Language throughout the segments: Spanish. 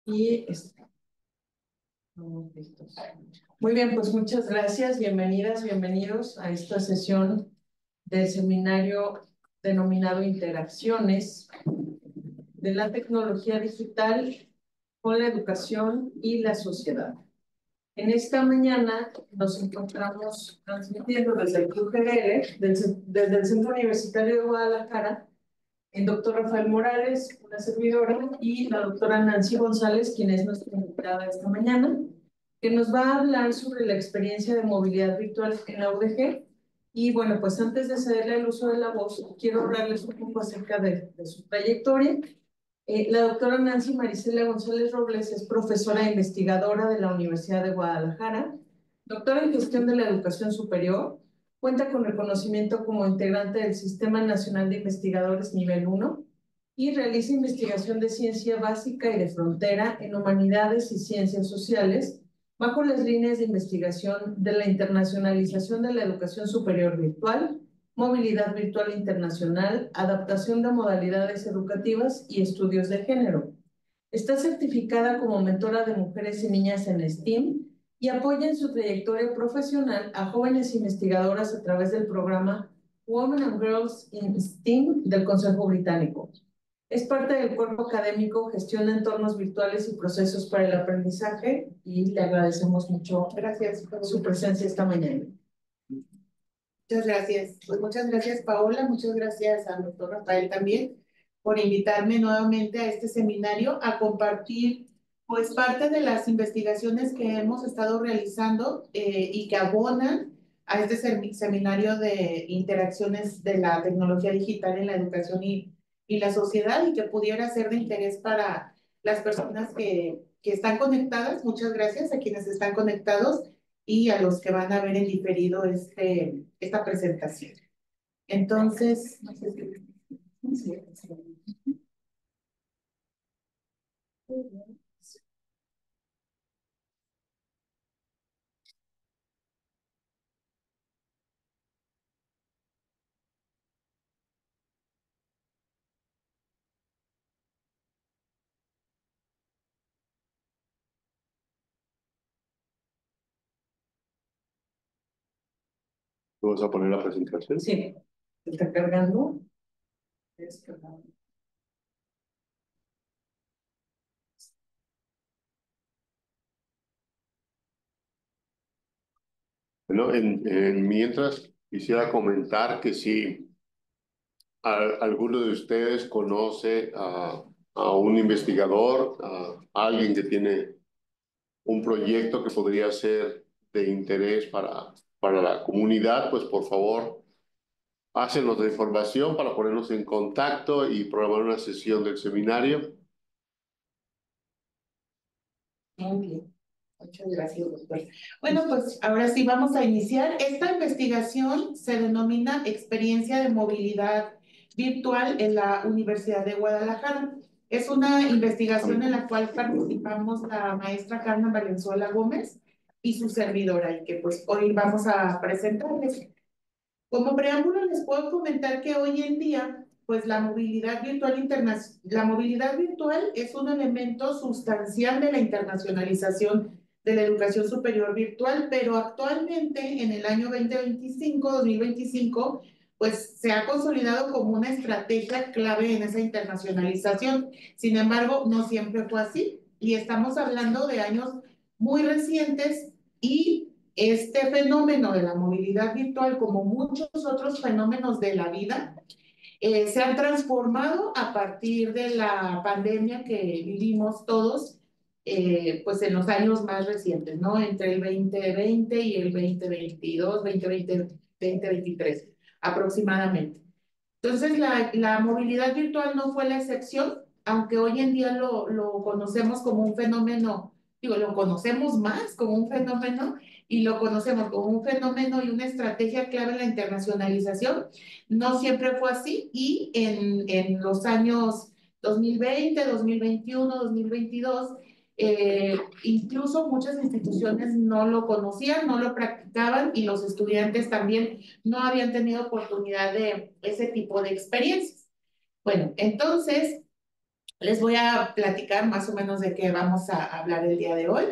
Y estamos listos. Muy bien, pues muchas gracias, bienvenidas, bienvenidos a esta sesión del seminario denominado Interacciones de la tecnología digital con la educación y la sociedad. En esta mañana nos encontramos transmitiendo desde el Club GDL, desde el Centro Universitario de Guadalajara, el doctor Rafael Morales, una servidora, y la doctora Nancy González, quien es nuestra invitada esta mañana, que nos va a hablar sobre la experiencia de movilidad virtual en la UDG. Y bueno, pues antes de cederle el uso de la voz, quiero hablarles un poco acerca de su trayectoria. La doctora Nancy Marisela González Robles es profesora e investigadora de la Universidad de Guadalajara, doctora en gestión de la educación superior. Cuenta con reconocimiento como integrante del Sistema Nacional de Investigadores Nivel 1 y realiza investigación de ciencia básica y de frontera en humanidades y ciencias sociales bajo las líneas de investigación de la internacionalización de la educación superior virtual, movilidad virtual internacional, adaptación de modalidades educativas y estudios de género. Está certificada como mentora de mujeres y niñas en STEAM y apoya en su trayectoria profesional a jóvenes investigadoras a través del programa Women and Girls in STEAM del Consejo Británico. Es parte del cuerpo académico Gestión de Entornos Virtuales y Procesos para el Aprendizaje y le agradecemos mucho por su presencia esta mañana. Muchas gracias. Pues muchas gracias, Paola. Muchas gracias al doctor Rafael también por invitarme nuevamente a este seminario a compartir pues parte de las investigaciones que hemos estado realizando y que abonan a este seminario de interacciones de la tecnología digital en la educación y la sociedad y que pudiera ser de interés para las personas que están conectadas. Muchas gracias a quienes están conectados y a los que van a ver en diferido esta presentación. Entonces, no sé si... ¿Vamos a poner la presentación? Sí, está cargando. Bueno, mientras quisiera comentar que si alguno de ustedes conoce a un investigador, a alguien que tiene un proyecto que podría ser de interés para la comunidad, pues por favor, hácenos la información para ponernos en contacto y programar una sesión del seminario. Muy bien. Muchas gracias, doctor. Bueno, pues ahora sí vamos a iniciar. Esta investigación se denomina Experiencia de Movilidad Virtual en la Universidad de Guadalajara. Es una investigación en la cual participamos la maestra Carmen Valenzuela Gómez y su servidora, y que pues hoy vamos a presentarles. Como preámbulo les puedo comentar que hoy en día, pues la movilidad virtual es un elemento sustancial de la internacionalización de la educación superior virtual, pero actualmente en el año 2025, pues se ha consolidado como una estrategia clave en esa internacionalización. Sin embargo, no siempre fue así y estamos hablando de años muy recientes y este fenómeno de la movilidad virtual, como muchos otros fenómenos de la vida, se han transformado a partir de la pandemia que vivimos todos, pues en los años más recientes, ¿no? Entre el 2020 y el 2022, 2023 aproximadamente. Entonces, la movilidad virtual no fue la excepción, aunque hoy en día lo conocemos como un fenómeno, digo, lo conocemos más como un fenómeno y lo conocemos como un fenómeno y una estrategia clave en la internacionalización. No siempre fue así y en los años 2020, 2021, 2022, incluso muchas instituciones no lo conocían, no lo practicaban y los estudiantes también no habían tenido oportunidad de ese tipo de experiencias. Bueno, entonces, Les voy a platicar más o menos de qué vamos a hablar el día de hoy.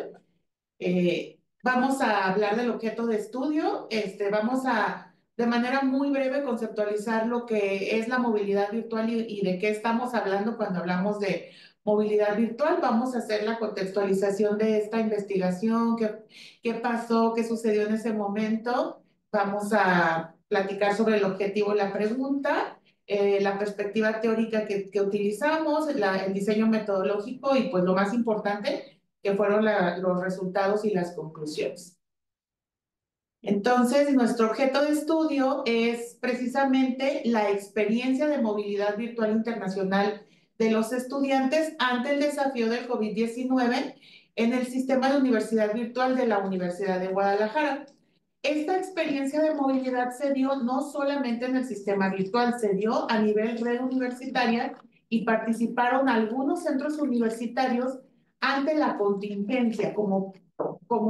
Vamos a hablar del objeto de estudio. Vamos a, de manera muy breve, conceptualizar lo que es la movilidad virtual y de qué estamos hablando cuando hablamos de movilidad virtual. Vamos a hacer la contextualización de esta investigación, qué pasó, qué sucedió en ese momento. Vamos a platicar sobre el objetivo y la pregunta, la perspectiva teórica que utilizamos, el diseño metodológico y pues lo más importante, que fueron los resultados y las conclusiones. Entonces, nuestro objeto de estudio es precisamente la experiencia de movilidad virtual internacional de los estudiantes ante el desafío del COVID-19 en el sistema de universidad virtual de la Universidad de Guadalajara. Esta experiencia de movilidad se dio no solamente en el sistema virtual, se dio a nivel red universitaria y participaron algunos centros universitarios ante la contingencia, como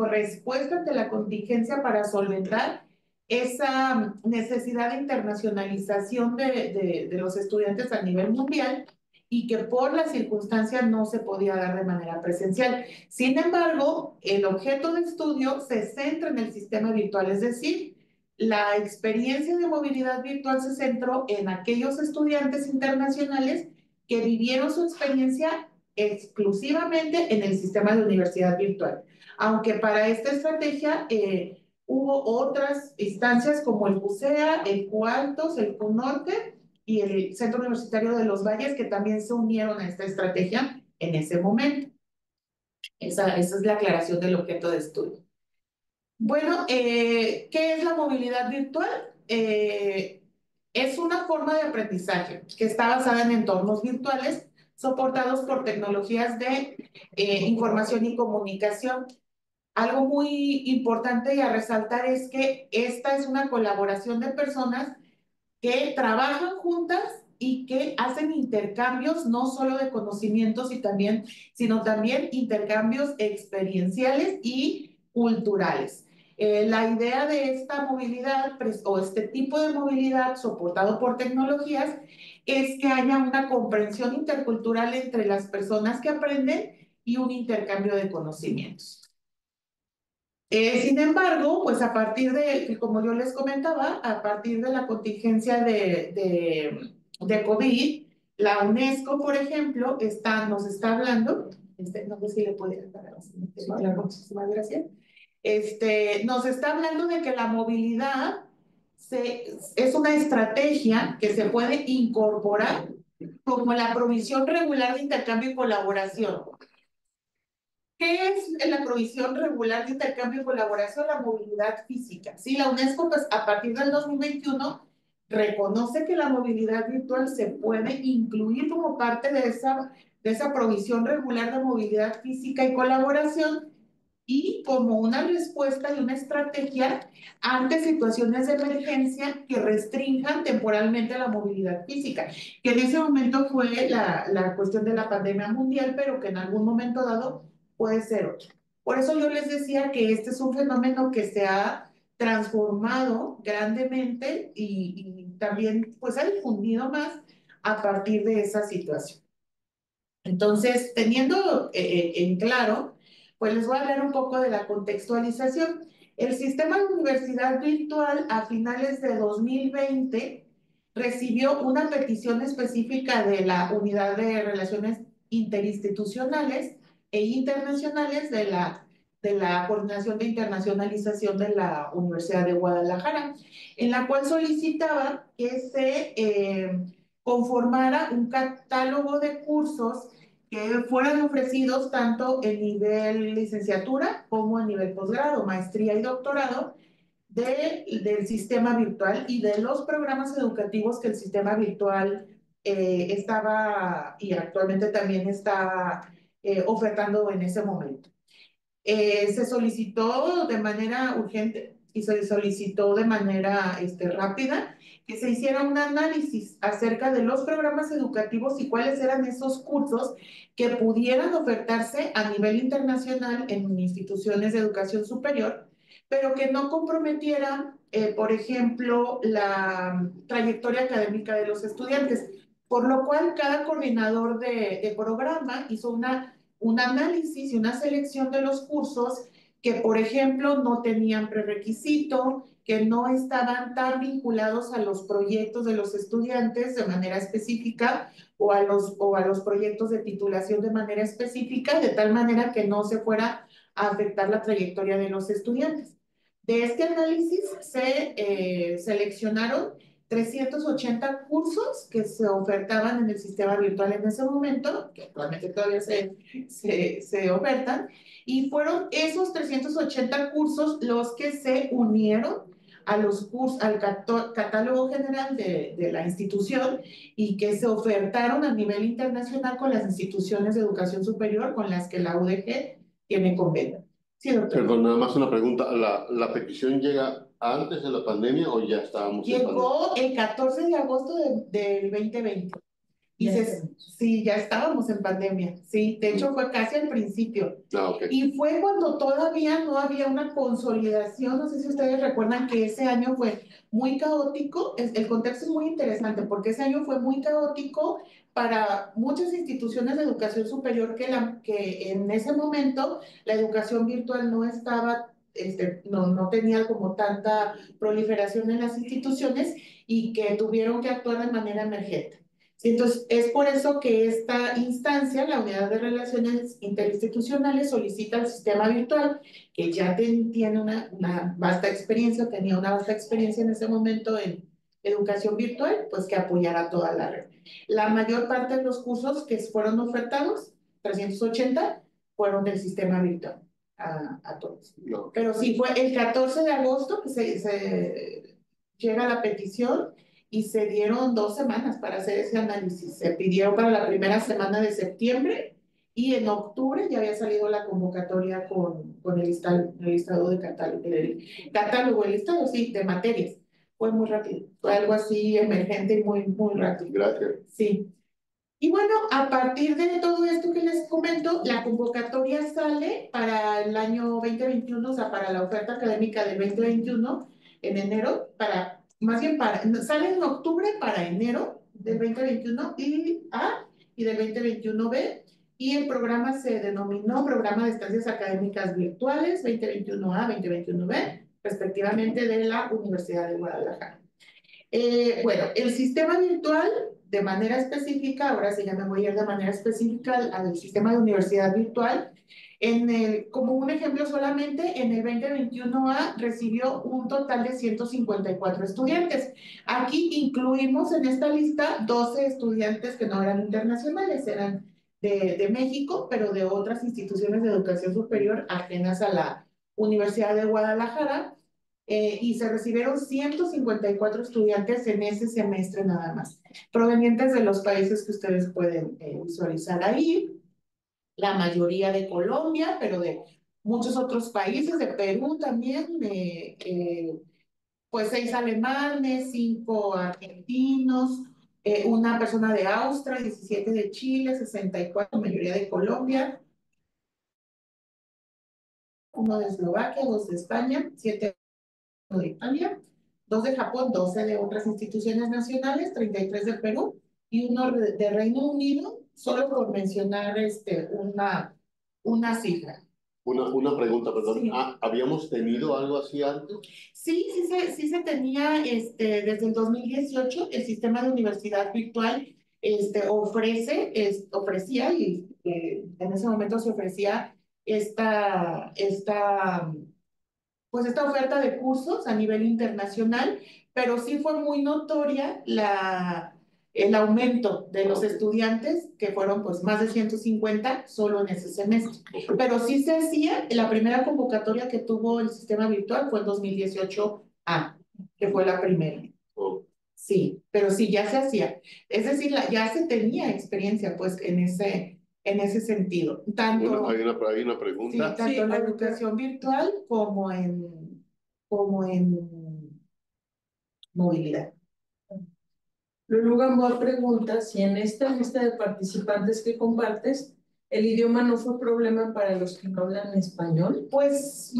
respuesta ante la contingencia para solventar esa necesidad de internacionalización de los estudiantes a nivel mundial y que por las circunstancias no se podía dar de manera presencial. Sin embargo, el objeto de estudio se centra en el sistema virtual, es decir, la experiencia de movilidad virtual se centró en aquellos estudiantes internacionales que vivieron su experiencia exclusivamente en el sistema de universidad virtual. Aunque para esta estrategia hubo otras instancias como el BUCEA, el CUALTOS, el CUNORTE y el Centro Universitario de los Valles, que también se unieron a esta estrategia en ese momento. Esa es la aclaración del objeto de estudio. Bueno, ¿qué es la movilidad virtual? Es una forma de aprendizaje que está basada en entornos virtuales soportados por tecnologías de información y comunicación. Algo muy importante y a resaltar es que esta es una colaboración de personas que trabajan juntas y que hacen intercambios no solo de conocimientos sino también intercambios experienciales y culturales. La idea de esta movilidad o este tipo de movilidad soportado por tecnologías es que haya una comprensión intercultural entre las personas que aprenden y un intercambio de conocimientos. Sin embargo, pues a partir de, como yo les comentaba, a partir de la contingencia de COVID, la UNESCO, por ejemplo, nos está hablando, no sé si le puede dar a la siguiente, claro. Muchísimas gracias. Nos está hablando de que la movilidad es una estrategia que se puede incorporar como la provisión regular de intercambio y colaboración. ¿Qué es la provisión regular de intercambio y colaboración? La movilidad física. Sí, la UNESCO, pues, a partir del 2021, reconoce que la movilidad virtual se puede incluir como parte de esa provisión regular de movilidad física y colaboración y como una respuesta y una estrategia ante situaciones de emergencia que restrinjan temporalmente la movilidad física, que en ese momento fue la cuestión de la pandemia mundial, pero que en algún momento dado puede ser otro. Por eso yo les decía que este es un fenómeno que se ha transformado grandemente y también pues ha difundido más a partir de esa situación. Entonces, teniendo en claro, pues les voy a hablar un poco de la contextualización. El sistema de universidad virtual a finales de 2020 recibió una petición específica de la Unidad de Relaciones Interinstitucionales e Internacionales de la Coordinación de Internacionalización de la Universidad de Guadalajara, en la cual solicitaba que se conformara un catálogo de cursos que fueran ofrecidos tanto en nivel licenciatura como en nivel posgrado, maestría y doctorado del sistema virtual y de los programas educativos que el sistema virtual estaba y actualmente también está ofertando en ese momento. Se solicitó de manera urgente y se solicitó de manera rápida que se hiciera un análisis acerca de los programas educativos y cuáles eran esos cursos que pudieran ofertarse a nivel internacional en instituciones de educación superior, pero que no comprometieran, por ejemplo, la trayectoria académica de los estudiantes. por lo cual cada coordinador de programa hizo un análisis y una selección de los cursos que, por ejemplo, no tenían prerequisito, que no estaban tan vinculados a los proyectos de los estudiantes de manera específica o a los proyectos de titulación de manera específica, de tal manera que no se fuera a afectar la trayectoria de los estudiantes. De este análisis se seleccionaron 380 cursos que se ofertaban en el sistema virtual en ese momento, que actualmente todavía se ofertan, y fueron esos 380 cursos los que se unieron a los cursos, al catálogo general de la institución y que se ofertaron a nivel internacional con las instituciones de educación superior con las que la UDG tiene convenio. Sí, doctor. Perdón, nada más una pregunta. ¿La petición llega antes de la pandemia o ya estábamos en pandemia? Llegó el 14 de agosto del 2020. Sí, ya estábamos en pandemia, sí, de hecho fue casi al principio. Okay. Y fue cuando todavía no había una consolidación, no sé si ustedes recuerdan que ese año fue muy caótico, el contexto es muy interesante porque ese año fue muy caótico para muchas instituciones de educación superior que en ese momento la educación virtual no estaba, no tenía como tanta proliferación en las instituciones y que tuvieron que actuar de manera emergente. Entonces, es por eso que esta instancia, la Unidad de Relaciones Interinstitucionales, solicita al sistema virtual, que ya tiene una vasta experiencia, tenía una vasta experiencia en ese momento en educación virtual, pues que apoyara toda la red. La mayor parte de los cursos que fueron ofertados, 380, fueron del sistema virtual a todos. No. Pero sí, fue el 14 de agosto que se llega la petición y se dieron 2 semanas para hacer ese análisis. Se pidió para la primera semana de septiembre y en octubre ya había salido la convocatoria con el listado de catálogo, el listado, sí, de materias. Fue muy rápido, fue algo así emergente y muy, muy rápido. Gracias. Sí. Y bueno, a partir de todo esto que les comento, la convocatoria sale para el año 2021, o sea, para la oferta académica del 2021, en enero, sale en octubre para enero del 2021 y del 2021B, y el programa se denominó Programa de Estancias Académicas Virtuales 2021A, 2021B, respectivamente, de la Universidad de Guadalajara. Bueno, el sistema virtual, de manera específica, ahora sí ya me voy a ir de manera específica al sistema de universidad virtual. Como un ejemplo solamente, en el 2021A recibió un total de 154 estudiantes. Aquí incluimos en esta lista 12 estudiantes que no eran internacionales, eran de México, pero de otras instituciones de educación superior ajenas a la Universidad de Guadalajara. Y se recibieron 154 estudiantes en ese semestre nada más, provenientes de los países que ustedes pueden visualizar ahí, la mayoría de Colombia, pero de muchos otros países, de Perú también, pues 6 alemanes, 5 argentinos, una persona de Austria, 17 de Chile, 64, mayoría de Colombia, uno de Eslovaquia, 2 de España, 7 de Italia, 2 de Japón, 12 de otras instituciones nacionales, 33 de Perú y uno de Reino Unido, solo por mencionar una cifra. Una pregunta, perdón. Sí. ¿Habíamos tenido algo así antes? Sí se tenía desde el 2018 el sistema de universidad virtual ofrecía y en ese momento se ofrecía esta oferta de cursos a nivel internacional, pero sí fue muy notoria el aumento de los estudiantes, que fueron pues más de 150 solo en ese semestre. Pero sí se hacía, la primera convocatoria que tuvo el sistema virtual fue en 2018A, que fue la primera. Sí, pero sí, ya se hacía. Es decir, ya se tenía experiencia pues en ese sentido. Bueno, hay una pregunta. Sí, tanto en la educación virtual como en movilidad. Lulu Gamboa pregunta si en esta lista de participantes que compartes, el idioma no fue problema para los que no hablan español. Pues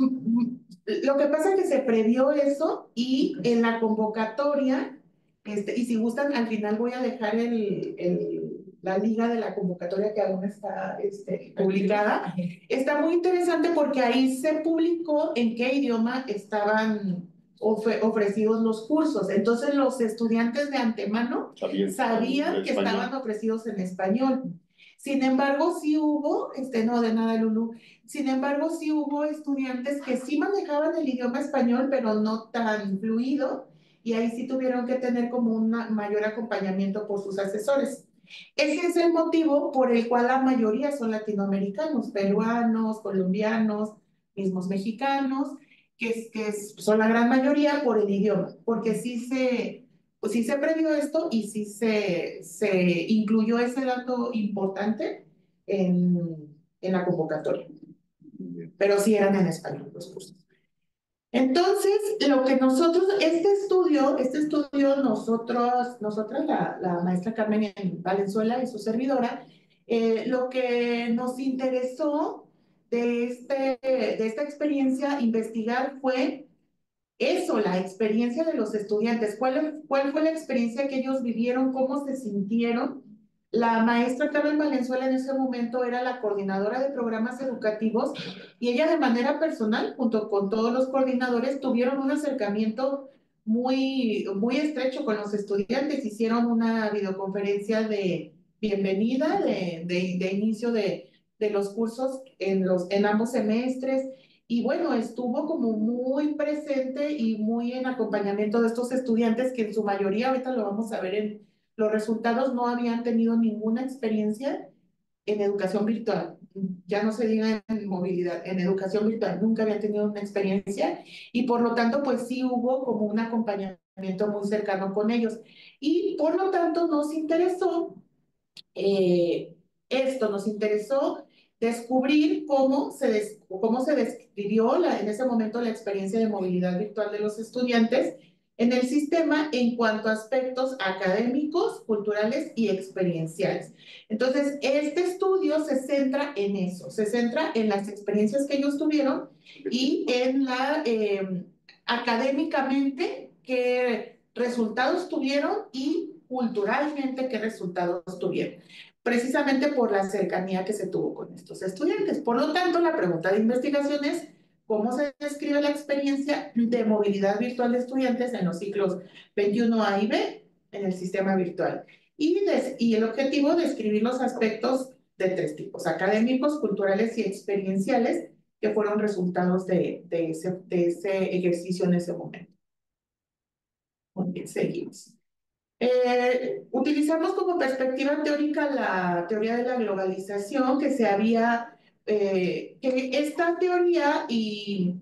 lo que pasa es que se previó eso y en la convocatoria Y si gustan, al final voy a dejar la liga de la convocatoria que aún está publicada. Está muy interesante porque ahí se publicó en qué idioma estaban ofrecidos los cursos. Entonces los estudiantes de antemano sabían que estaban ofrecidos en español. Sin embargo, sí hubo, no de nada, Lulu, sin embargo, sí hubo estudiantes que sí manejaban el idioma español, pero no tan fluido, y ahí sí tuvieron que tener como un mayor acompañamiento por sus asesores. Ese es el motivo por el cual la mayoría son latinoamericanos, peruanos, colombianos, mismos mexicanos, son la gran mayoría por el idioma, porque pues sí se previó esto y sí se incluyó ese dato importante en la convocatoria. Pero sí eran en español los cursos. Entonces, lo que nosotras, la maestra Carmen Valenzuela y su servidora, lo que nos interesó de esta experiencia investigar fue eso, la experiencia de los estudiantes. ¿Cuál fue la experiencia que ellos vivieron? ¿Cómo se sintieron? La maestra Carmen Valenzuela en ese momento era la coordinadora de programas educativos y ella de manera personal, junto con todos los coordinadores, tuvieron un acercamiento muy, muy estrecho con los estudiantes. Hicieron una videoconferencia de bienvenida, de inicio de los cursos en ambos semestres. Y bueno, estuvo como muy presente y muy en acompañamiento de estos estudiantes que en su mayoría, ahorita lo vamos a ver en los resultados, no habían tenido ninguna experiencia en educación virtual. Ya no se diga en movilidad, en educación virtual, nunca habían tenido una experiencia y por lo tanto, pues sí hubo como un acompañamiento muy cercano con ellos. Y por lo tanto nos interesó nos interesó descubrir cómo se describió en ese momento la experiencia de movilidad virtual de los estudiantes en el sistema en cuanto a aspectos académicos, culturales y experienciales. Entonces, este estudio se centra en eso, se centra en las experiencias que ellos tuvieron y en académicamente qué resultados tuvieron y culturalmente qué resultados tuvieron, precisamente por la cercanía que se tuvo con estos estudiantes. Por lo tanto, la pregunta de investigación es cómo se describe la experiencia de movilidad virtual de estudiantes en los ciclos 21A y B en el sistema virtual. Y el objetivo de describir los aspectos de tres tipos, académicos, culturales y experienciales, que fueron resultados de ese ejercicio en ese momento. Muy bien, seguimos. Utilizamos como perspectiva teórica la teoría de la globalización, que esta teoría y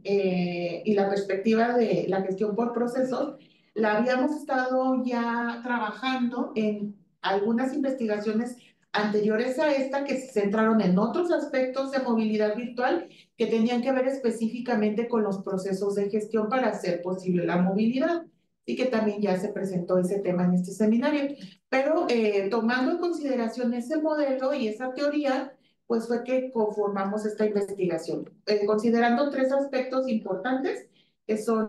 la perspectiva de la gestión por procesos la habíamos estado ya trabajando en algunas investigaciones anteriores a esta que se centraron en otros aspectos de movilidad virtual que tenían que ver específicamente con los procesos de gestión para hacer posible la movilidad. Y que también ya se presentó ese tema en este seminario. Pero tomando en consideración ese modelo y esa teoría, pues fue que conformamos esta investigación, considerando tres aspectos importantes, que son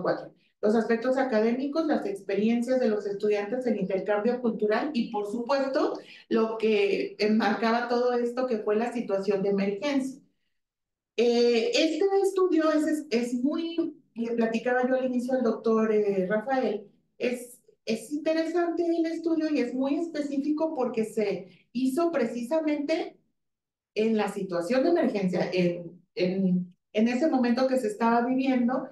cuatro. Los aspectos académicos, las experiencias de los estudiantes, el intercambio cultural y, por supuesto, lo que enmarcaba todo esto, que fue la situación de emergencia. Este estudio es muy, le platicaba yo al inicio al doctor Rafael, es interesante el estudio y es muy específico porque se hizo precisamente en la situación de emergencia, en ese momento que se estaba viviendo,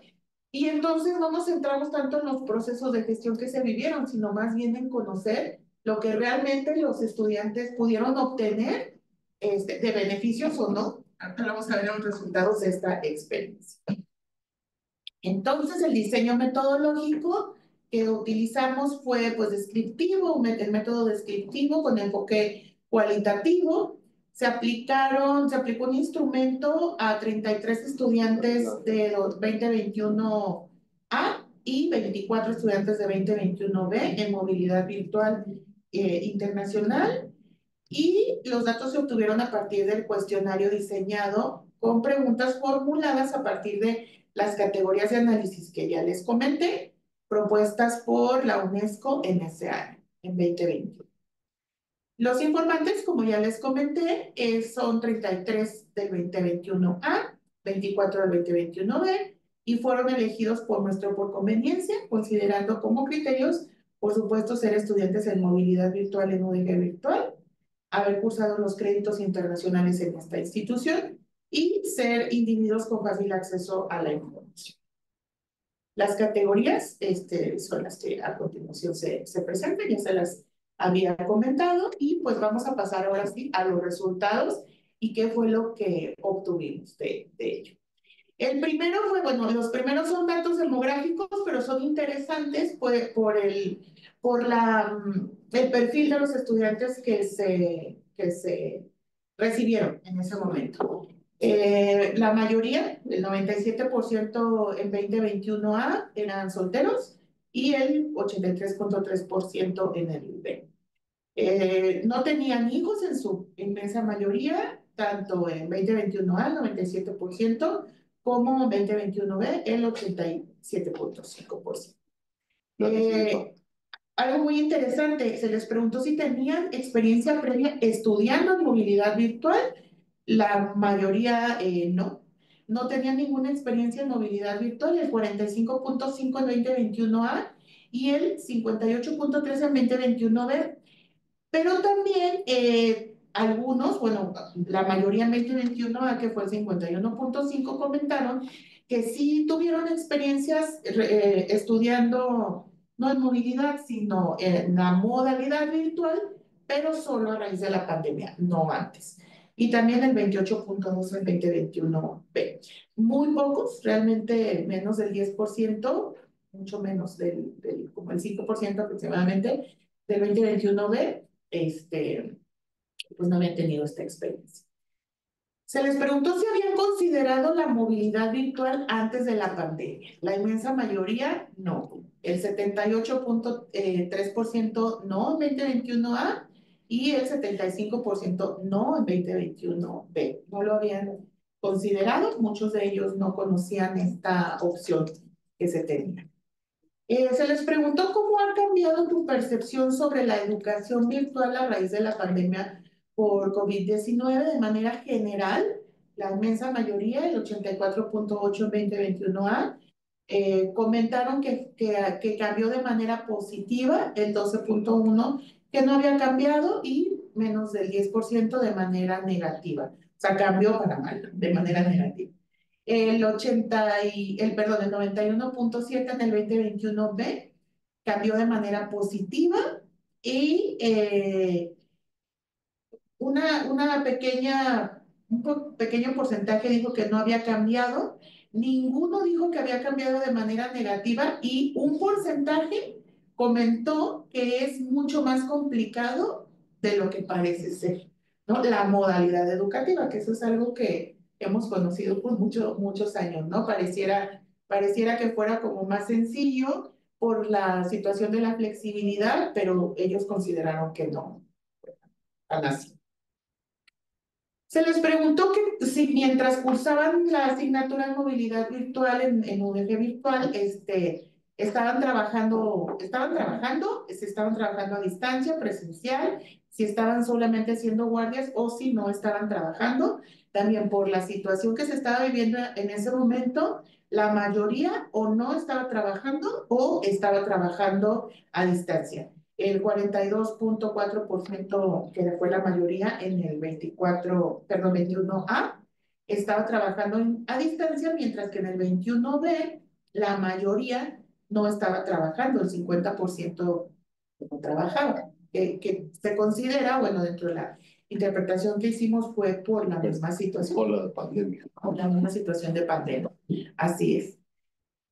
y entonces no nos centramos tanto en los procesos de gestión que se vivieron, sino más bien en conocer lo que realmente los estudiantes pudieron obtener de beneficios o no. Ahora vamos a ver los resultados de esta experiencia. Entonces, el diseño metodológico que utilizamos fue pues descriptivo, el método descriptivo con enfoque cualitativo. Se aplicó un instrumento a 33 estudiantes de 2021A y 24 estudiantes de 2021B en movilidad virtual internacional. Y los datos se obtuvieron a partir del cuestionario diseñado con preguntas formuladas a partir de las categorías de análisis que ya les comenté. propuestas por la UNESCO en ese año, en 2020. Los informantes, como ya les comenté, son 33 del 2021A, 24 del 2021B, y fueron elegidos por por conveniencia, considerando como criterios, por supuesto, ser estudiantes en movilidad virtual en UDG Virtual, haber cursado los créditos internacionales en esta institución y ser individuos con fácil acceso a la información. Las categorías son las que a continuación se presentan, ya se las había comentado, y pues vamos a pasar ahora sí a los resultados y qué fue lo que obtuvimos de ello. El primero fue, bueno, los primeros son datos demográficos, pero son interesantes por el perfil de los estudiantes que se recibieron en ese momento. La mayoría, el 97% en 2021A eran solteros y el 83.3% en el B. No tenían hijos en su inmensa mayoría, tanto en 2021A, el 97%, como en 2021B, el 87.5%. Algo muy interesante, se les preguntó si tenían experiencia previa estudiando en movilidad virtual. La mayoría no tenían ninguna experiencia en movilidad virtual, el 45.5 en 2021A y el 58.3 en 2021B. Pero también algunos, bueno, la mayoría en 2021A, que fue el 51.5, comentaron que sí tuvieron experiencias estudiando, no en movilidad, sino en la modalidad virtual, pero solo a raíz de la pandemia, no antes. Y también el 28.2 en 2021B. Muy pocos, realmente menos del 10%, mucho menos como el 5% aproximadamente del 2021B, pues no habían tenido esta experiencia. Se les preguntó si habían considerado la movilidad virtual antes de la pandemia. La inmensa mayoría no. El 78.3% no en 2021A y el 75% no en 2021B. No lo habían considerado, muchos de ellos no conocían esta opción que se tenía. Se les preguntó cómo ha cambiado tu percepción sobre la educación virtual a raíz de la pandemia por COVID-19 de manera general. La inmensa mayoría, el 84.8 en 2021A, comentaron que cambió de manera positiva, el 12.1 que no había cambiado y menos del 10% de manera negativa. O sea, cambió para mal, de manera negativa. El 91.7 en el 2021B cambió de manera positiva y un pequeño porcentaje dijo que no había cambiado, ninguno dijo que había cambiado de manera negativa y un porcentaje comentó que es mucho más complicado de lo que parece ser, ¿no? La modalidad educativa, que eso es algo que hemos conocido por muchos años, ¿no? Pareciera que fuera como más sencillo por la situación de la flexibilidad, pero ellos consideraron que no, tan así. Se les preguntó que si mientras cursaban la asignatura de movilidad virtual en UDG Virtual, estaban trabajando a distancia, presencial, si estaban solamente haciendo guardias o si no estaban trabajando. También por la situación que se estaba viviendo en ese momento, la mayoría o no estaba trabajando o estaba trabajando a distancia. El 42.4%, que fue la mayoría en el 21A, estaba trabajando a distancia, mientras que en el 21B la mayoría no estaba trabajando, el 50% no trabajaba, que se considera, bueno, dentro de la interpretación que hicimos fue por la misma situación. Por la pandemia. Por la misma situación de pandemia, así es.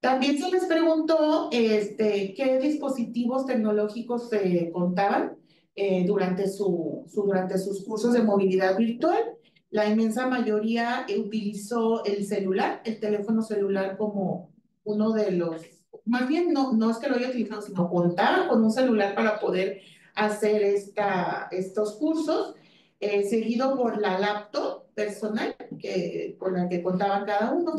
También se les preguntó qué dispositivos tecnológicos contaban durante sus cursos de movilidad virtual. La inmensa mayoría utilizó el teléfono celular como uno de los, más bien no es que lo haya utilizado, sino contaba con un celular para poder hacer estos cursos, seguido por la laptop, personal con la que contaban cada uno.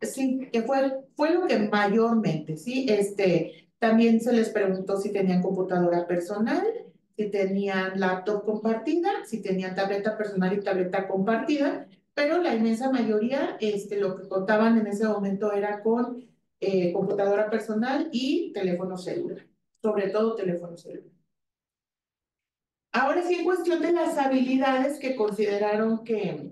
Sí, que fue lo que mayormente, ¿sí? También se les preguntó si tenían computadora personal, si tenían laptop compartida, si tenían tableta personal y tableta compartida, pero la inmensa mayoría, lo que contaban en ese momento era con computadora personal y teléfono celular, sobre todo teléfono celular. Ahora sí, en cuestión de las habilidades que consideraron que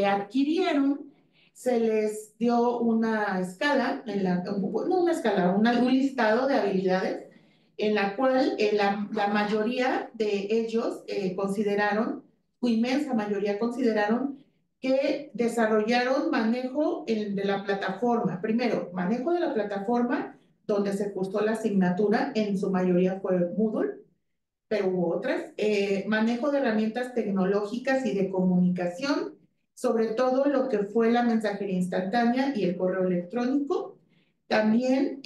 adquirieron, se les dio una escala, no una escala, un listado de habilidades en la cual la mayoría de ellos consideraron, su inmensa mayoría consideraron que desarrollaron manejo de la plataforma. Primero, manejo de la plataforma donde se cursó la asignatura, en su mayoría fue Moodle, pero hubo otras. Manejo de herramientas tecnológicas y de comunicación, sobre todo lo que fue la mensajería instantánea y el correo electrónico. También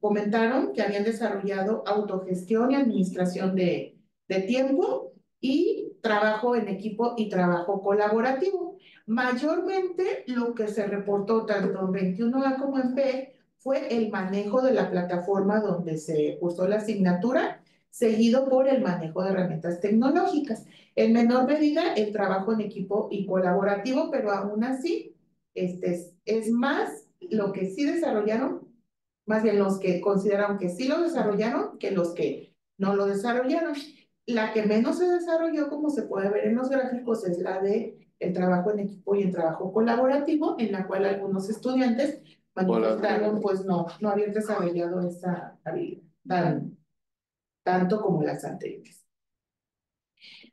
comentaron que habían desarrollado autogestión y administración de tiempo y trabajo en equipo y trabajo colaborativo. Mayormente lo que se reportó tanto en 21A como en B fue el manejo de la plataforma donde se cursó la asignatura, seguido por el manejo de herramientas tecnológicas. En menor medida, el trabajo en equipo y colaborativo, pero aún así, es más lo que sí desarrollaron, más bien los que consideraron que sí lo desarrollaron, que los que no lo desarrollaron. La que menos se desarrolló, como se puede ver en los gráficos, es la de el trabajo en equipo y el trabajo colaborativo, en la cual algunos estudiantes manifestaron, pues no habían desarrollado esa habilidad tanto como las anteriores.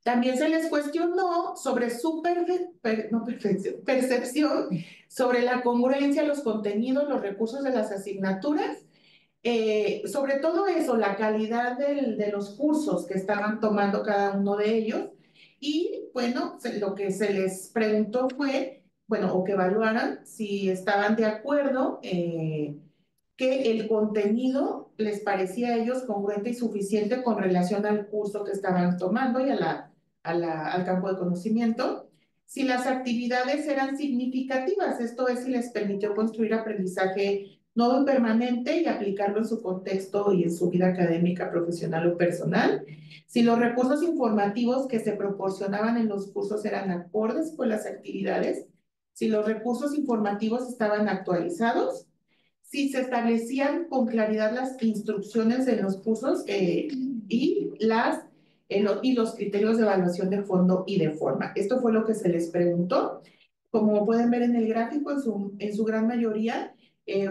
También se les cuestionó sobre su percepción sobre la congruencia, los contenidos, los recursos de las asignaturas, sobre todo eso, la calidad de los cursos que estaban tomando cada uno de ellos. Y bueno, lo que se les preguntó fue, bueno, o que evaluaran si estaban de acuerdo que el contenido les parecía a ellos congruente y suficiente con relación al curso que estaban tomando y al campo de conocimiento, si las actividades eran significativas, esto es, si les permitió construir aprendizaje nuevo y permanente y aplicarlo en su contexto y en su vida académica, profesional o personal, si los recursos informativos que se proporcionaban en los cursos eran acordes con las actividades, si los recursos informativos estaban actualizados, si se establecían con claridad las instrucciones en los cursos y los criterios de evaluación de fondo y de forma. Esto fue lo que se les preguntó. Como pueden ver en el gráfico, en su gran mayoría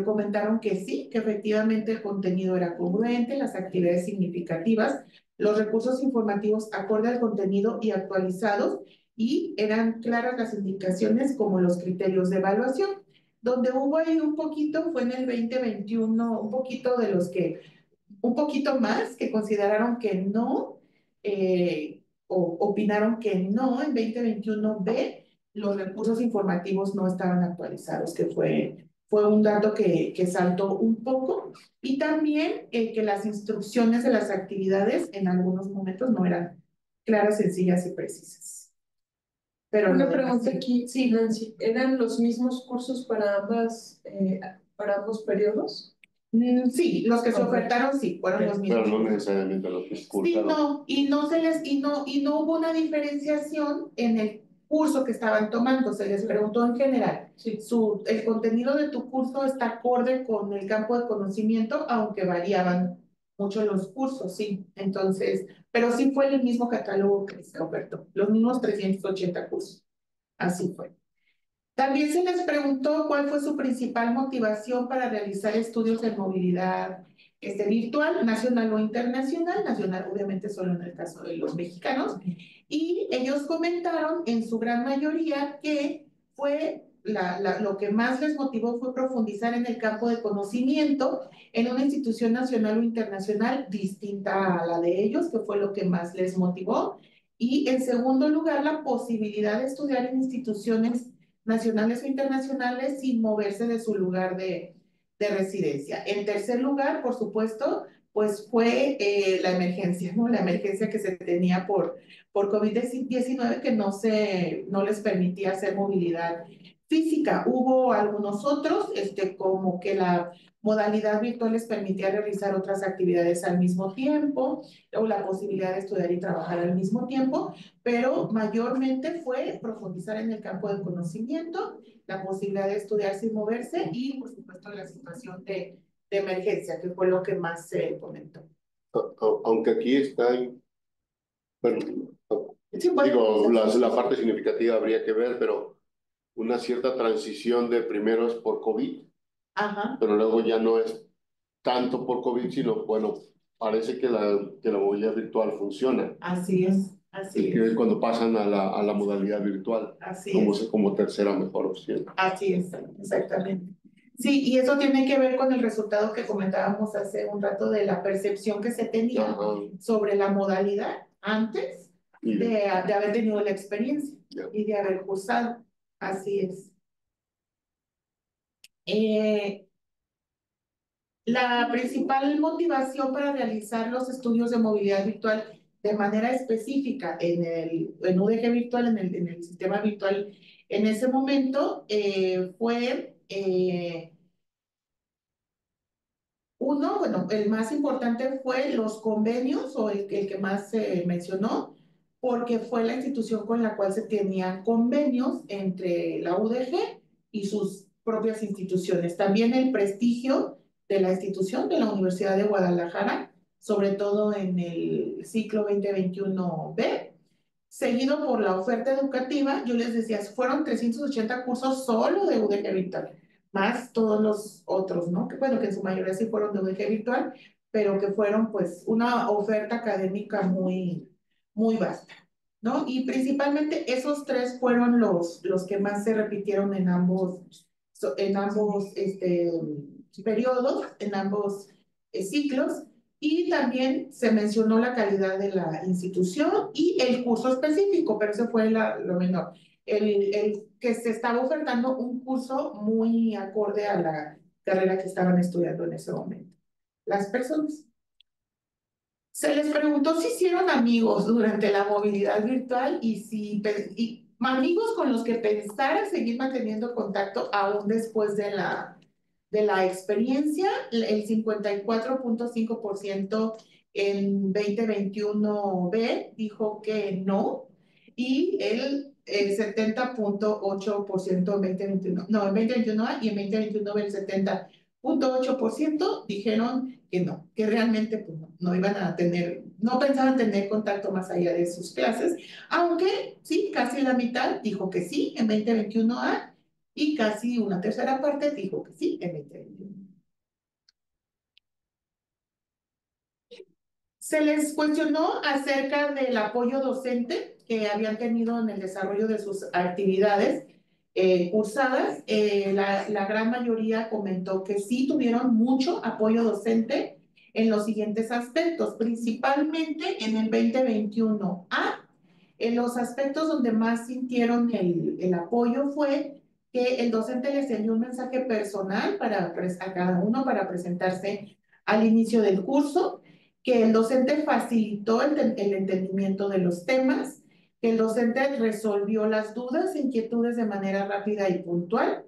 comentaron que sí, que efectivamente el contenido era congruente, las actividades significativas, los recursos informativos acorde al contenido y actualizados, y eran claras las indicaciones como los criterios de evaluación. Donde hubo ahí un poquito fue en el 2021, un poquito un poquito más que consideraron que no, o opinaron que no, en 2021B los recursos informativos no estaban actualizados, que fue un dato que saltó un poco, y también que las instrucciones de las actividades en algunos momentos no eran claras, sencillas y precisas. Pero una pregunta aquí, sí, Nancy, ¿eran los mismos cursos para ambos periodos? Sí, los que se ofertaron sí, fueron los mismos. Pero no necesariamente los que se cursaron. Sí, no, y no hubo una diferenciación en el curso que estaban tomando, se les preguntó en general. Sí. El contenido de tu curso está acorde con el campo de conocimiento, aunque variaban mucho los cursos, sí. Entonces, pero sí fue el mismo catálogo que se ofertó, los mismos 380 cursos. Así fue. También se les preguntó cuál fue su principal motivación para realizar estudios de movilidad virtual, nacional o internacional, nacional obviamente solo en el caso de los mexicanos, y ellos comentaron en su gran mayoría que fue lo que más les motivó fue profundizar en el campo de conocimiento en una institución nacional o internacional distinta a la de ellos, que fue lo que más les motivó, y en segundo lugar la posibilidad de estudiar en instituciones nacionales o internacionales sin moverse de su lugar de residencia. En tercer lugar, por supuesto, pues fue la emergencia, ¿no? La emergencia que se tenía por COVID-19 que no les permitía hacer movilidad física. Hubo algunos otros, como que la modalidad virtual les permitía realizar otras actividades al mismo tiempo, o la posibilidad de estudiar y trabajar al mismo tiempo, pero mayormente fue profundizar en el campo del conocimiento, la posibilidad de estudiar sin moverse y, por supuesto, la situación de emergencia, que fue lo que más se comentó. Aunque aquí está, bueno, Sí, bueno, digo, la parte significativa habría que ver, pero una cierta transición de primero es por COVID, ajá, pero luego ya no es tanto por COVID, sino, bueno, parece que la movilidad virtual funciona. así es, así Que es es, cuando pasan a la modalidad virtual así como, es, como tercera mejor opción. así es, exactamente. Sí, y eso tiene que ver con el resultado que comentábamos hace un rato de la percepción que se tenía Ajá. sobre la modalidad antes Y de haber tenido la experiencia ya. y de haber cursado. Así es. La principal motivación para realizar los estudios de movilidad virtual de manera específica en UDG virtual, en el sistema virtual en ese momento, fue uno, bueno, el más importante fue los convenios, o el que más se mencionó, porque fue la institución con la cual se tenían convenios entre la UDG y sus propias instituciones. También el prestigio de la institución de la Universidad de Guadalajara, sobre todo en el ciclo 2021B, seguido por la oferta educativa. Yo les decía, fueron 380 cursos solo de UDG virtual, más todos los otros, ¿no? Que bueno, que en su mayoría sí fueron de UDG virtual, pero que fueron pues una oferta académica muy vasta, ¿no? Y principalmente esos tres fueron los que más se repitieron en ambos periodos, en ambos ciclos. Y también se mencionó la calidad de la institución y el curso específico, pero eso fue lo menor. El que se estaba ofertando un curso muy acorde a la carrera que estaban estudiando en ese momento. Las personas. Se les preguntó si hicieron amigos durante la movilidad virtual y amigos con los que pensaran seguir manteniendo contacto aún después de la experiencia. El 54.5% en 2021B dijo que no, y el 70.8% en 2021, no, en 2021A, y en 2021B el 70.8% dijeron que no, que realmente pues, no iban a tener, no pensaban tener contacto más allá de sus clases, aunque sí, casi la mitad dijo que sí en 2021A y casi una tercera parte dijo que sí en 2021. Se les cuestionó acerca del apoyo docente que habían tenido en el desarrollo de sus actividades cursadas. La gran mayoría comentó que sí tuvieron mucho apoyo docente en los siguientes aspectos, principalmente en el 2021A. En los aspectos donde más sintieron el apoyo fue que el docente les envió un mensaje personal a cada uno para presentarse al inicio del curso, que el docente facilitó el entendimiento de los temas, que el docente resolvió las dudas e inquietudes de manera rápida y puntual,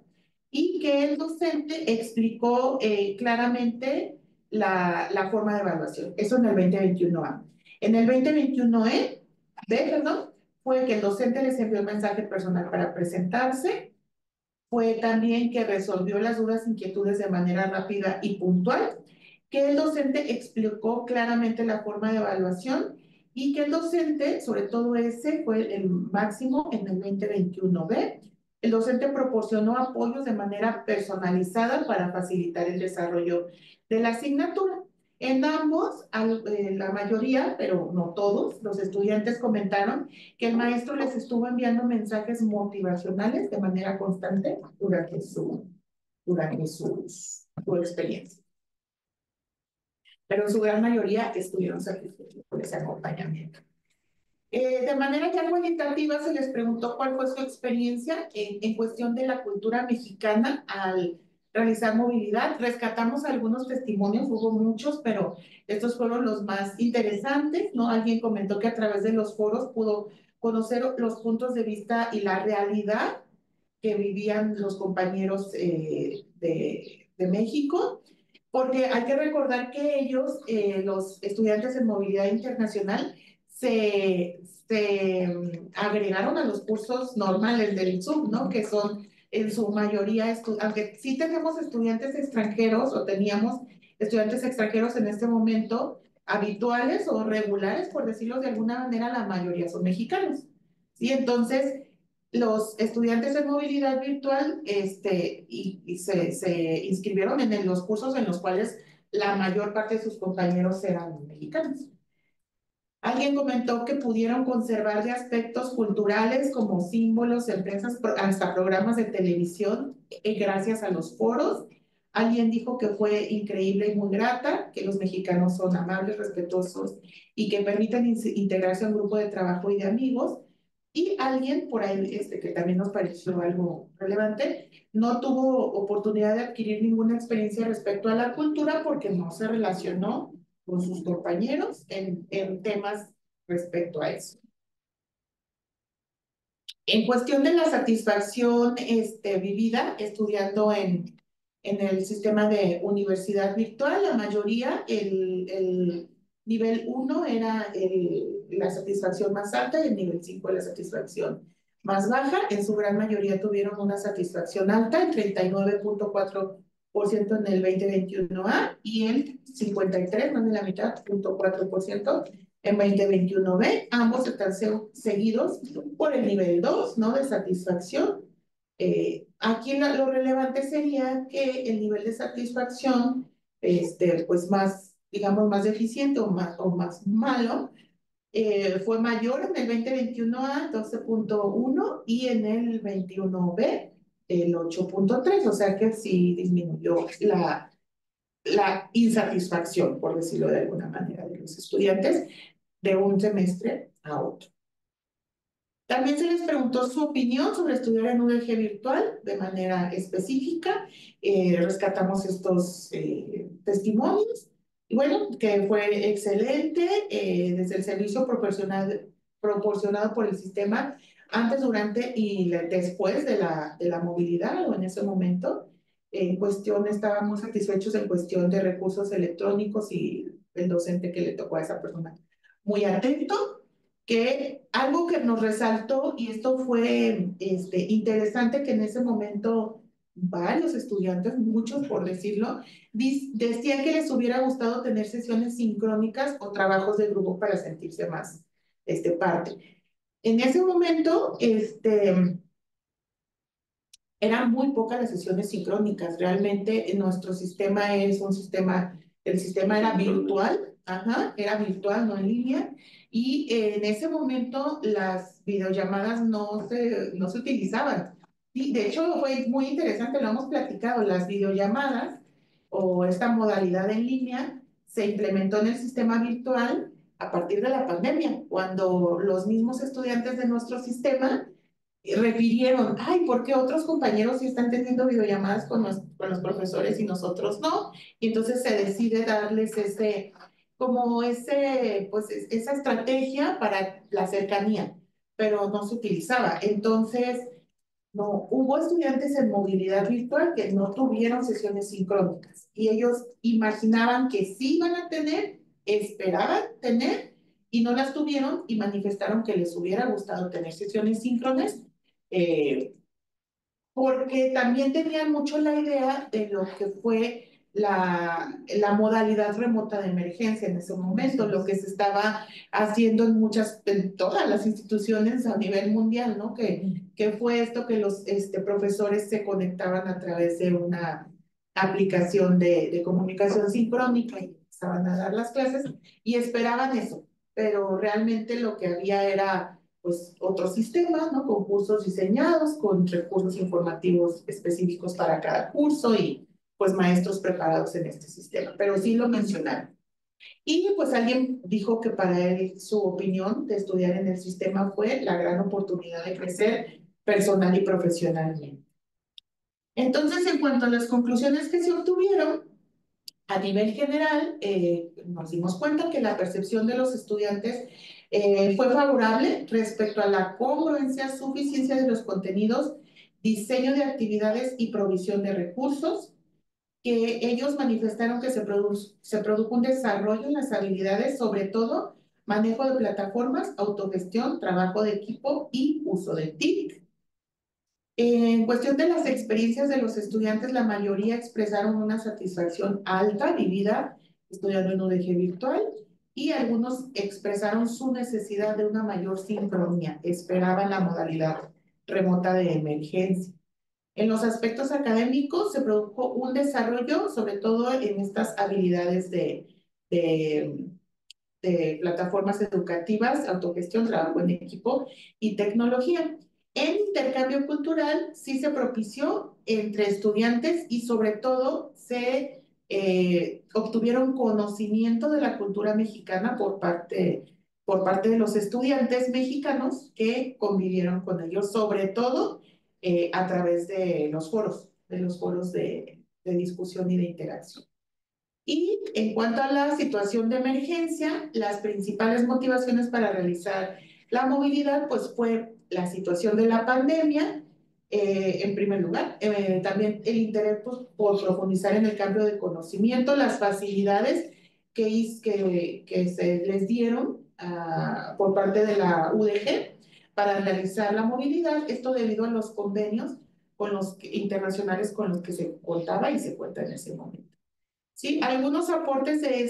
y que el docente explicó claramente la forma de evaluación. Eso en el 2021A. En el 2021B, perdón, fue que el docente les envió un mensaje personal para presentarse, fue también que resolvió las dudas e inquietudes de manera rápida y puntual, que el docente explicó claramente la forma de evaluación, y que el docente, sobre todo ese fue el máximo en el 2021B, el docente proporcionó apoyos de manera personalizada para facilitar el desarrollo de la asignatura. En ambos, la mayoría, pero no todos, los estudiantes comentaron que el maestro les estuvo enviando mensajes motivacionales de manera constante durante su experiencia. Pero en su gran mayoría estuvieron satisfechos por ese acompañamiento. De manera ya cualitativa se les preguntó cuál fue su experiencia en cuestión de la cultura mexicana al realizar movilidad. Rescatamos algunos testimonios, hubo muchos, pero estos fueron los más interesantes, ¿no? Alguien comentó que a través de los foros pudo conocer los puntos de vista y la realidad que vivían los compañeros de México, porque hay que recordar que ellos, los estudiantes en movilidad internacional, se agregaron a los cursos normales del Zoom, ¿no? Que son en su mayoría, aunque sí tenemos estudiantes extranjeros o teníamos estudiantes extranjeros en este momento, habituales o regulares, por decirlo de alguna manera, la mayoría son mexicanos, ¿sí? Entonces, los estudiantes en movilidad virtual se inscribieron en los cursos en los cuales la mayor parte de sus compañeros eran mexicanos. Alguien comentó que pudieron conservar de aspectos culturales como símbolos, empresas, hasta programas de televisión, gracias a los foros. Alguien dijo que fue increíble y muy grata, que los mexicanos son amables, respetuosos y que permiten integrarse a un grupo de trabajo y de amigos. Y alguien por ahí, que también nos pareció algo relevante, no tuvo oportunidad de adquirir ninguna experiencia respecto a la cultura porque no se relacionó con sus compañeros en temas respecto a eso. En cuestión de la satisfacción vivida estudiando en el sistema de universidad virtual, la mayoría, el nivel 1 era la satisfacción más alta y el nivel 5 la satisfacción más baja. En su gran mayoría tuvieron una satisfacción alta, el 39.4% en el 2021A y el 53, más de la mitad, 0.4% en 2021B. Ambos están seguidos por el nivel 2, ¿no? De satisfacción. Aquí lo relevante sería que el nivel de satisfacción, pues más, digamos, más deficiente o más malo, fue mayor en el 2021A, 12.1, y en el 21B, el 8.3, o sea que sí disminuyó la insatisfacción, por decirlo de alguna manera, de los estudiantes de un semestre a otro. También se les preguntó su opinión sobre estudiar en UDG virtual de manera específica. Rescatamos estos testimonios. Y bueno, que fue excelente desde el servicio proporcionado por el sistema antes, durante y después de la movilidad o en ese momento. En cuestión, estábamos satisfechos en cuestión de recursos electrónicos y el docente que le tocó a esa persona muy atento. Que algo que nos resaltó, y esto fue interesante, que en ese momento varios estudiantes, muchos por decirlo, decían que les hubiera gustado tener sesiones sincrónicas o trabajos de grupo para sentirse más parte. En ese momento, eran muy pocas las sesiones sincrónicas. Realmente nuestro sistema es un sistema, el sistema era virtual, era virtual, no en línea, y en ese momento las videollamadas no se utilizaban. Y de hecho fue muy interesante, lo hemos platicado, las videollamadas o esta modalidad en línea se implementó en el sistema virtual a partir de la pandemia, cuando los mismos estudiantes de nuestro sistema refirieron, ay, ¿por qué otros compañeros sí están teniendo videollamadas con los profesores y nosotros no? Y entonces se decide darles pues esa estrategia para la cercanía, pero no se utilizaba. Entonces, no, hubo estudiantes en movilidad virtual que no tuvieron sesiones sincrónicas y ellos imaginaban que sí iban a tener, esperaban tener y no las tuvieron y manifestaron que les hubiera gustado tener sesiones síncronas, porque también tenían mucho la idea de lo que fue la modalidad remota de emergencia en ese momento, lo que se estaba haciendo en todas las instituciones a nivel mundial, ¿no? Que fue esto que los profesores se conectaban a través de una aplicación de comunicación sincrónica y empezaban a dar las clases y esperaban eso, pero realmente lo que había era pues otro sistema, ¿no? Con cursos diseñados, con recursos informativos específicos para cada curso y pues maestros preparados en este sistema, pero sí lo mencionaron. Y pues alguien dijo que para él su opinión de estudiar en el sistema fue la gran oportunidad de crecer personal y profesionalmente. Entonces, en cuanto a las conclusiones que se obtuvieron, a nivel general, nos dimos cuenta que la percepción de los estudiantes fue favorable respecto a la congruencia, suficiencia de los contenidos, diseño de actividades y provisión de recursos, que ellos manifestaron que se produjo un desarrollo en las habilidades, sobre todo manejo de plataformas, autogestión, trabajo de equipo y uso de TIC. En cuestión de las experiencias de los estudiantes, la mayoría expresaron una satisfacción alta vivida estudiando en UDG virtual y algunos expresaron su necesidad de una mayor sincronía, esperaban la modalidad remota de emergencia. En los aspectos académicos se produjo un desarrollo, sobre todo en estas habilidades de, de plataformas educativas, autogestión, trabajo en equipo y tecnología. El intercambio cultural sí se propició entre estudiantes y sobre todo se obtuvieron conocimiento de la cultura mexicana por parte de los estudiantes mexicanos que convivieron con ellos, sobre todo a través de los foros, de discusión y de interacción. Y en cuanto a la situación de emergencia, las principales motivaciones para realizar la movilidad, pues fue la situación de la pandemia, en primer lugar, también el interés pues, por profundizar en el cambio de conocimiento, las facilidades que se les dieron por parte de la UDG para realizar la movilidad, esto debido a los convenios internacionales con los que se contaba y se cuenta en ese momento. Sí, algunos aportes de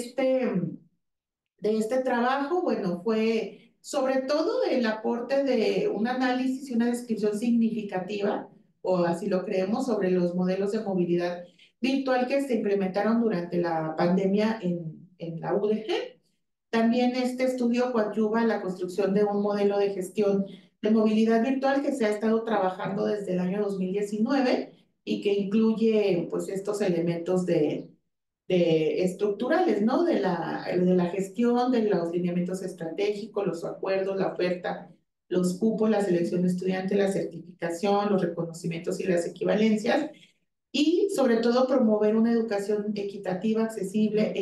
este trabajo, bueno, fue sobre todo el aporte de un análisis y una descripción significativa, o así lo creemos, sobre los modelos de movilidad virtual que se implementaron durante la pandemia en la UDG. También este estudio coadyuva la construcción de un modelo de gestión de movilidad virtual que se ha estado trabajando desde el año 2019 y que incluye pues estos elementos estructurales, ¿no? De la gestión, de los lineamientos estratégicos, los acuerdos, la oferta, los cupos, la selección de estudiantes, la certificación, los reconocimientos y las equivalencias, y sobre todo promover una educación equitativa, accesible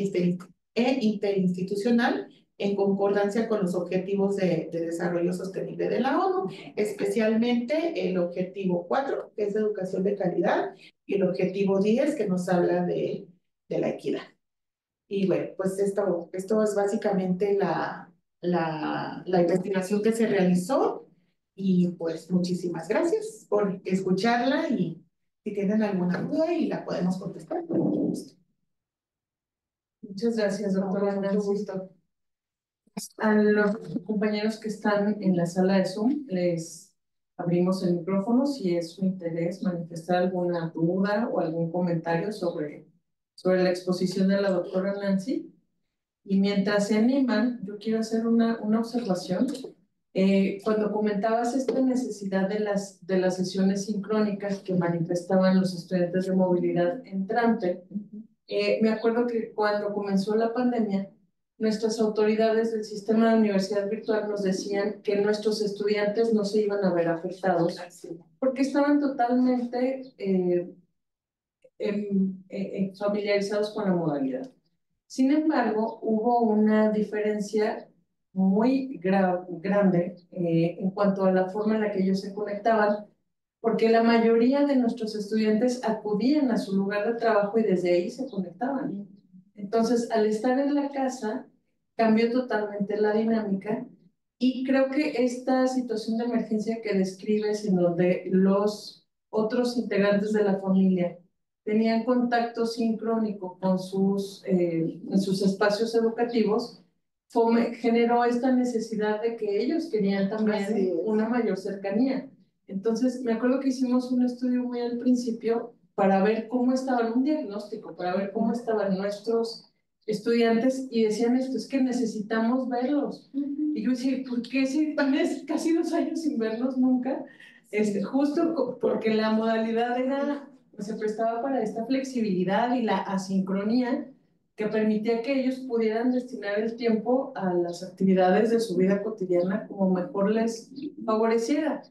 e interinstitucional en concordancia con los objetivos de desarrollo sostenible de la ONU, especialmente el objetivo 4, que es educación de calidad, y el objetivo 10, que nos habla de la equidad. Y bueno, pues esto es básicamente la investigación que se realizó y pues muchísimas gracias por escucharla y si tienen alguna duda y la podemos contestar con mucho gusto. Muchas gracias, doctora Con mucho Nancy. gusto. A los compañeros que están en la sala de Zoom, les abrimos el micrófono si es su interés manifestar alguna duda o algún comentario sobre la exposición de la doctora Nancy. Y mientras se animan, yo quiero hacer una observación. Cuando comentabas esta necesidad de las sesiones sincrónicas que manifestaban los estudiantes de movilidad entrante, me acuerdo que cuando comenzó la pandemia, nuestras autoridades del sistema de universidad virtual nos decían que nuestros estudiantes no se iban a ver afectados porque estaban totalmente familiarizados con la modalidad. Sin embargo, hubo una diferencia muy grande en cuanto a la forma en la que ellos se conectaban, porque la mayoría de nuestros estudiantes acudían a su lugar de trabajo y desde ahí se conectaban. Entonces, al estar en la casa, cambió totalmente la dinámica y creo que esta situación de emergencia que describes, en donde los otros integrantes de la familia tenían contacto sincrónico con en sus espacios educativos, generó esta necesidad de que ellos querían también una mayor cercanía. Entonces, me acuerdo que hicimos un estudio muy al principio para ver cómo estaban, un diagnóstico, para ver cómo estaban nuestros estudiantes y decían esto, es que necesitamos verlos. Y yo decía, ¿por qué si tienes casi 2 años sin verlos nunca? Justo porque la modalidad se prestaba para esta flexibilidad y la asincronía que permitía que ellos pudieran destinar el tiempo a las actividades de su vida cotidiana como mejor les favoreciera.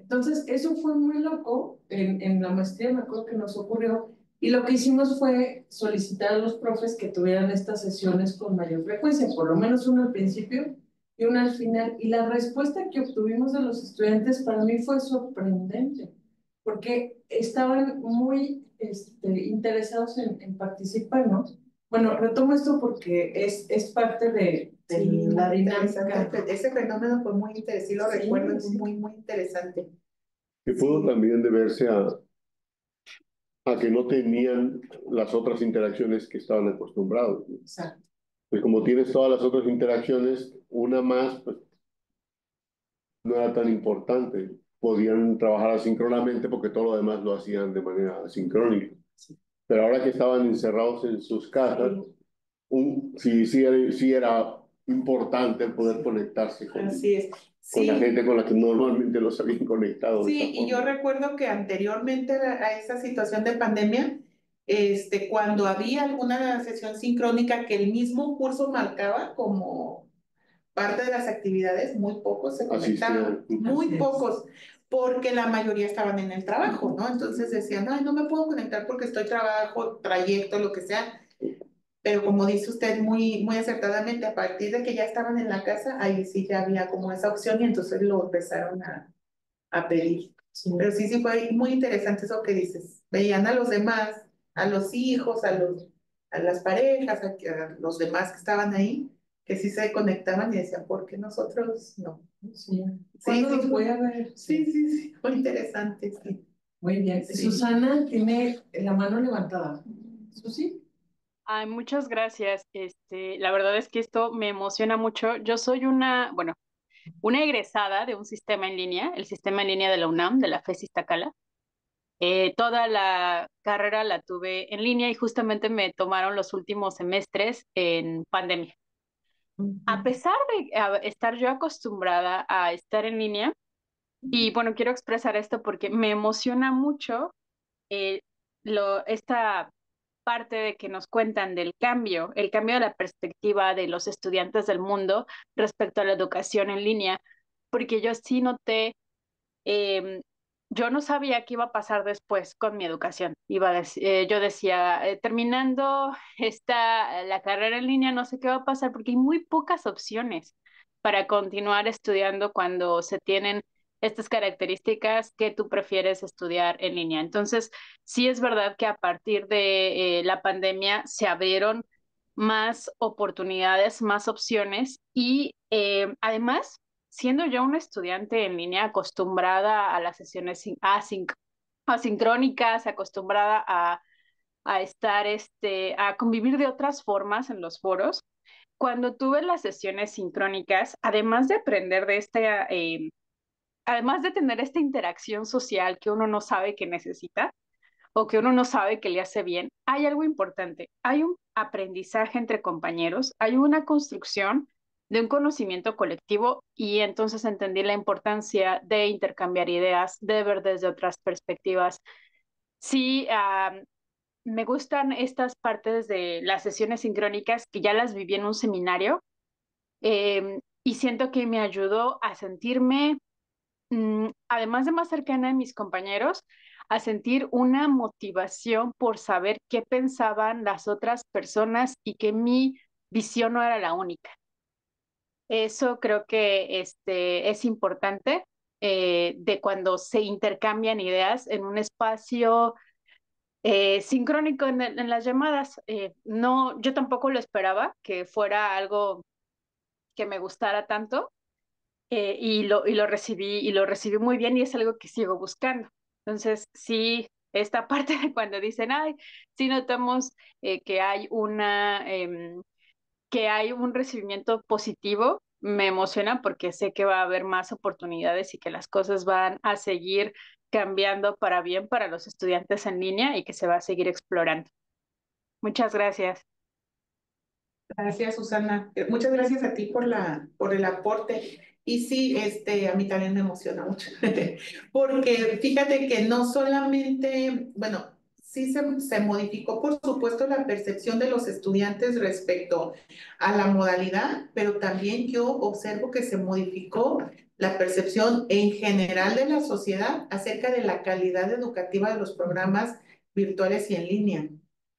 Entonces, eso fue muy loco. En la maestría me acuerdo que nos ocurrió. Y lo que hicimos fue solicitar a los profes que tuvieran estas sesiones con mayor frecuencia, por lo menos una al principio y una al final. Y la respuesta que obtuvimos de los estudiantes para mí fue sorprendente, porque estaban muy interesados en participar, ¿no? Bueno, retomo esto porque es parte de Sí, la muy dinámica. interesante. Ese fenómeno fue muy interesante, sí lo Sí, recuerdo, es sí. muy interesante. Que pudo Sí. también deberse a que no tenían las otras interacciones que estaban acostumbrados. Exacto. Pues como tienes todas las otras interacciones, una más, pues no era tan importante. Podían trabajar asíncronamente porque todo lo demás lo hacían de manera asincrónica. Pero ahora que estaban encerrados en sus casas, sí era importante el poder conectarse Así es. con la Sí, gente con la que normalmente los habían conectado de esta sí, y yo forma. recuerdo que anteriormente a esa situación de pandemia, cuando había alguna sesión sincrónica que el mismo curso marcaba como parte de las actividades, muy pocos se conectaban, Asistían. muy Así es. pocos, porque la mayoría estaban en el trabajo, ¿no? Entonces decían, ay, no me puedo conectar porque estoy trabajo, trayecto, lo que sea. Pero como dice usted muy acertadamente, a partir de que ya estaban en la casa, ahí sí ya había como esa opción y entonces lo empezaron a pedir. Sí. Pero sí fue muy interesante eso que dices. Veían a los demás, a los hijos, a las parejas, a los demás que estaban ahí, que sí se conectaban y decían, ¿por qué nosotros no? Sí. Sí, ¿Cuándo sí, los voy a ver? sí, muy interesante, sí. Muy bien. Sí. Susana tiene la mano levantada. ¿Susi? Ay, muchas gracias. La verdad es que esto me emociona mucho. Yo soy una egresada de un sistema en línea, el sistema en línea de la UNAM, de la FES Iztacala. Toda la carrera la tuve en línea y justamente me tomaron los últimos semestres en pandemia. A pesar de estar yo acostumbrada a estar en línea, y bueno, quiero expresar esto porque me emociona mucho eh, esta parte de que nos cuentan del cambio, el cambio de la perspectiva de los estudiantes del mundo respecto a la educación en línea, porque yo sí noté, eh, yo no sabía qué iba a pasar después con mi educación. Yo decía, terminando la carrera en línea, no sé qué va a pasar, porque hay muy pocas opciones para continuar estudiando cuando se tienen estas características que tú prefieres estudiar en línea. Entonces, sí es verdad que a partir de la pandemia se abrieron más oportunidades, más opciones y además, siendo yo una estudiante en línea acostumbrada a las sesiones asincrónicas, acostumbrada a estar, a convivir de otras formas en los foros, cuando tuve las sesiones sincrónicas, además de aprender de además de tener esta interacción social que uno no sabe que necesita, o que uno no sabe que le hace bien, hay algo importante. Hay un aprendizaje entre compañeros, hay una construcción de un conocimiento colectivo y entonces entendí la importancia de intercambiar ideas, de ver desde otras perspectivas. Sí, me gustan estas partes de las sesiones sincrónicas que ya las viví en un seminario y siento que me ayudó a sentirme además de más cercana de mis compañeros, a sentir una motivación por saber qué pensaban las otras personas y que mi visión no era la única. Eso creo que es importante de cuando se intercambian ideas en un espacio sincrónico en las llamadas. No, yo tampoco lo esperaba que fuera algo que me gustara tanto y lo recibí muy bien y es algo que sigo buscando. Entonces, sí, esta parte de cuando dicen, ay, sí notamos que hay que hay un recibimiento positivo, me emociona porque sé que va a haber más oportunidades y que las cosas van a seguir cambiando para bien para los estudiantes en línea y que se va a seguir explorando. Muchas gracias. Gracias, Susana. Muchas gracias a ti por el aporte. Y sí, a mí también me emociona mucho, porque fíjate que no solamente, bueno, sí se modificó, por supuesto, la percepción de los estudiantes respecto a la modalidad, pero también yo observo que se modificó la percepción en general de la sociedad acerca de la calidad educativa de los programas virtuales y en línea.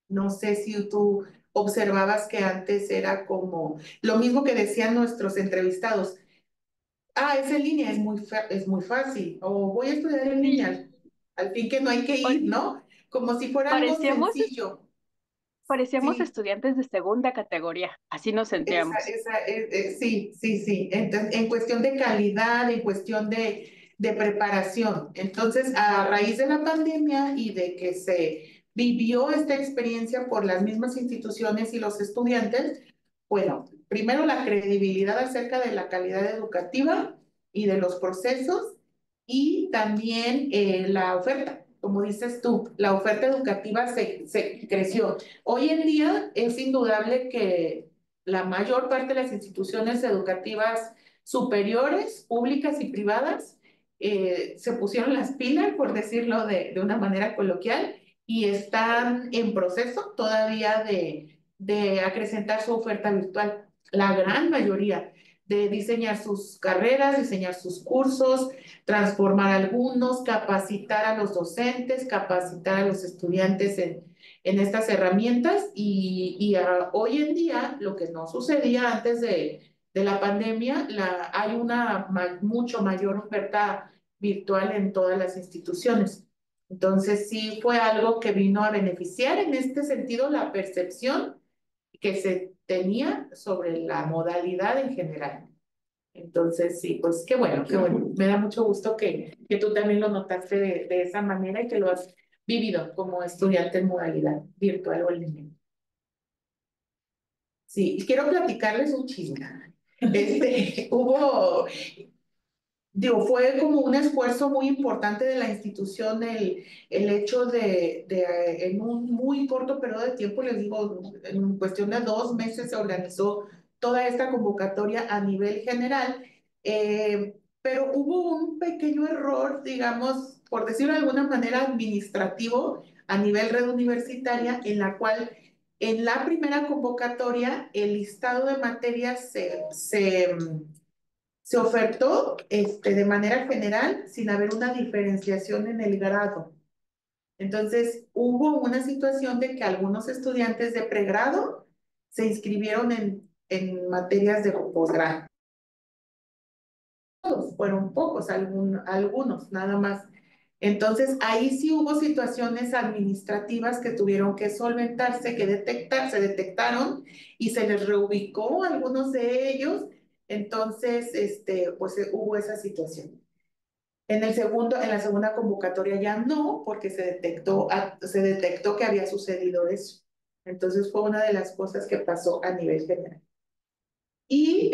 No sé si tú observabas que antes era como lo mismo que decían nuestros entrevistados. Ah, es en línea, es muy fácil. O voy a estudiar en línea, Sí, al fin que no hay que ir, ¿no? Como si fuera algo parecíamos, sencillo. parecíamos Sí, estudiantes de segunda categoría, así nos sentíamos. sí, sí, sí. Entonces, en cuestión de calidad, en cuestión de preparación. Entonces, a raíz de la pandemia y de que se vivió esta experiencia por las mismas instituciones y los estudiantes, bueno, primero la credibilidad acerca de la calidad educativa y de los procesos y también la oferta. Como dices tú, la oferta educativa se creció. Hoy en día es indudable que la mayor parte de las instituciones educativas superiores, públicas y privadas, se pusieron las pilas, por decirlo de una manera coloquial, y están en proceso todavía de acrecentar su oferta virtual. La gran mayoría de diseñar sus carreras, diseñar sus cursos, transformar algunos, capacitar a los docentes, capacitar a los estudiantes en estas herramientas hoy en día, lo que no sucedía antes de la pandemia, hay una mucho mayor oferta virtual en todas las instituciones. Entonces, sí fue algo que vino a beneficiar en este sentido la percepción que se tenía sobre la modalidad en general. Entonces, sí, pues qué bueno, qué bueno. Me da mucho gusto que tú también lo notaste de esa manera y que lo has vivido como estudiante en modalidad virtual o en línea. Sí, y quiero platicarles un chisme. Hubo, digo, fue como un esfuerzo muy importante de la institución el hecho en un muy corto periodo de tiempo, les digo, en cuestión de 2 meses se organizó toda esta convocatoria a nivel general, pero hubo un pequeño error, digamos, por decirlo de alguna manera, administrativo a nivel red universitaria, en la cual en la primera convocatoria el listado de materias se ofertó de manera general sin haber una diferenciación en el grado. Entonces, hubo una situación de que algunos estudiantes de pregrado se inscribieron en materias de posgrado. Fueron pocos, algunos, nada más. Entonces, ahí sí hubo situaciones administrativas que tuvieron que solventarse, se detectaron y se les reubicó a algunos de ellos. Entonces, pues hubo esa situación. En la segunda convocatoria ya no, porque se detectó que había sucedido eso. Entonces, fue una de las cosas que pasó a nivel general. Y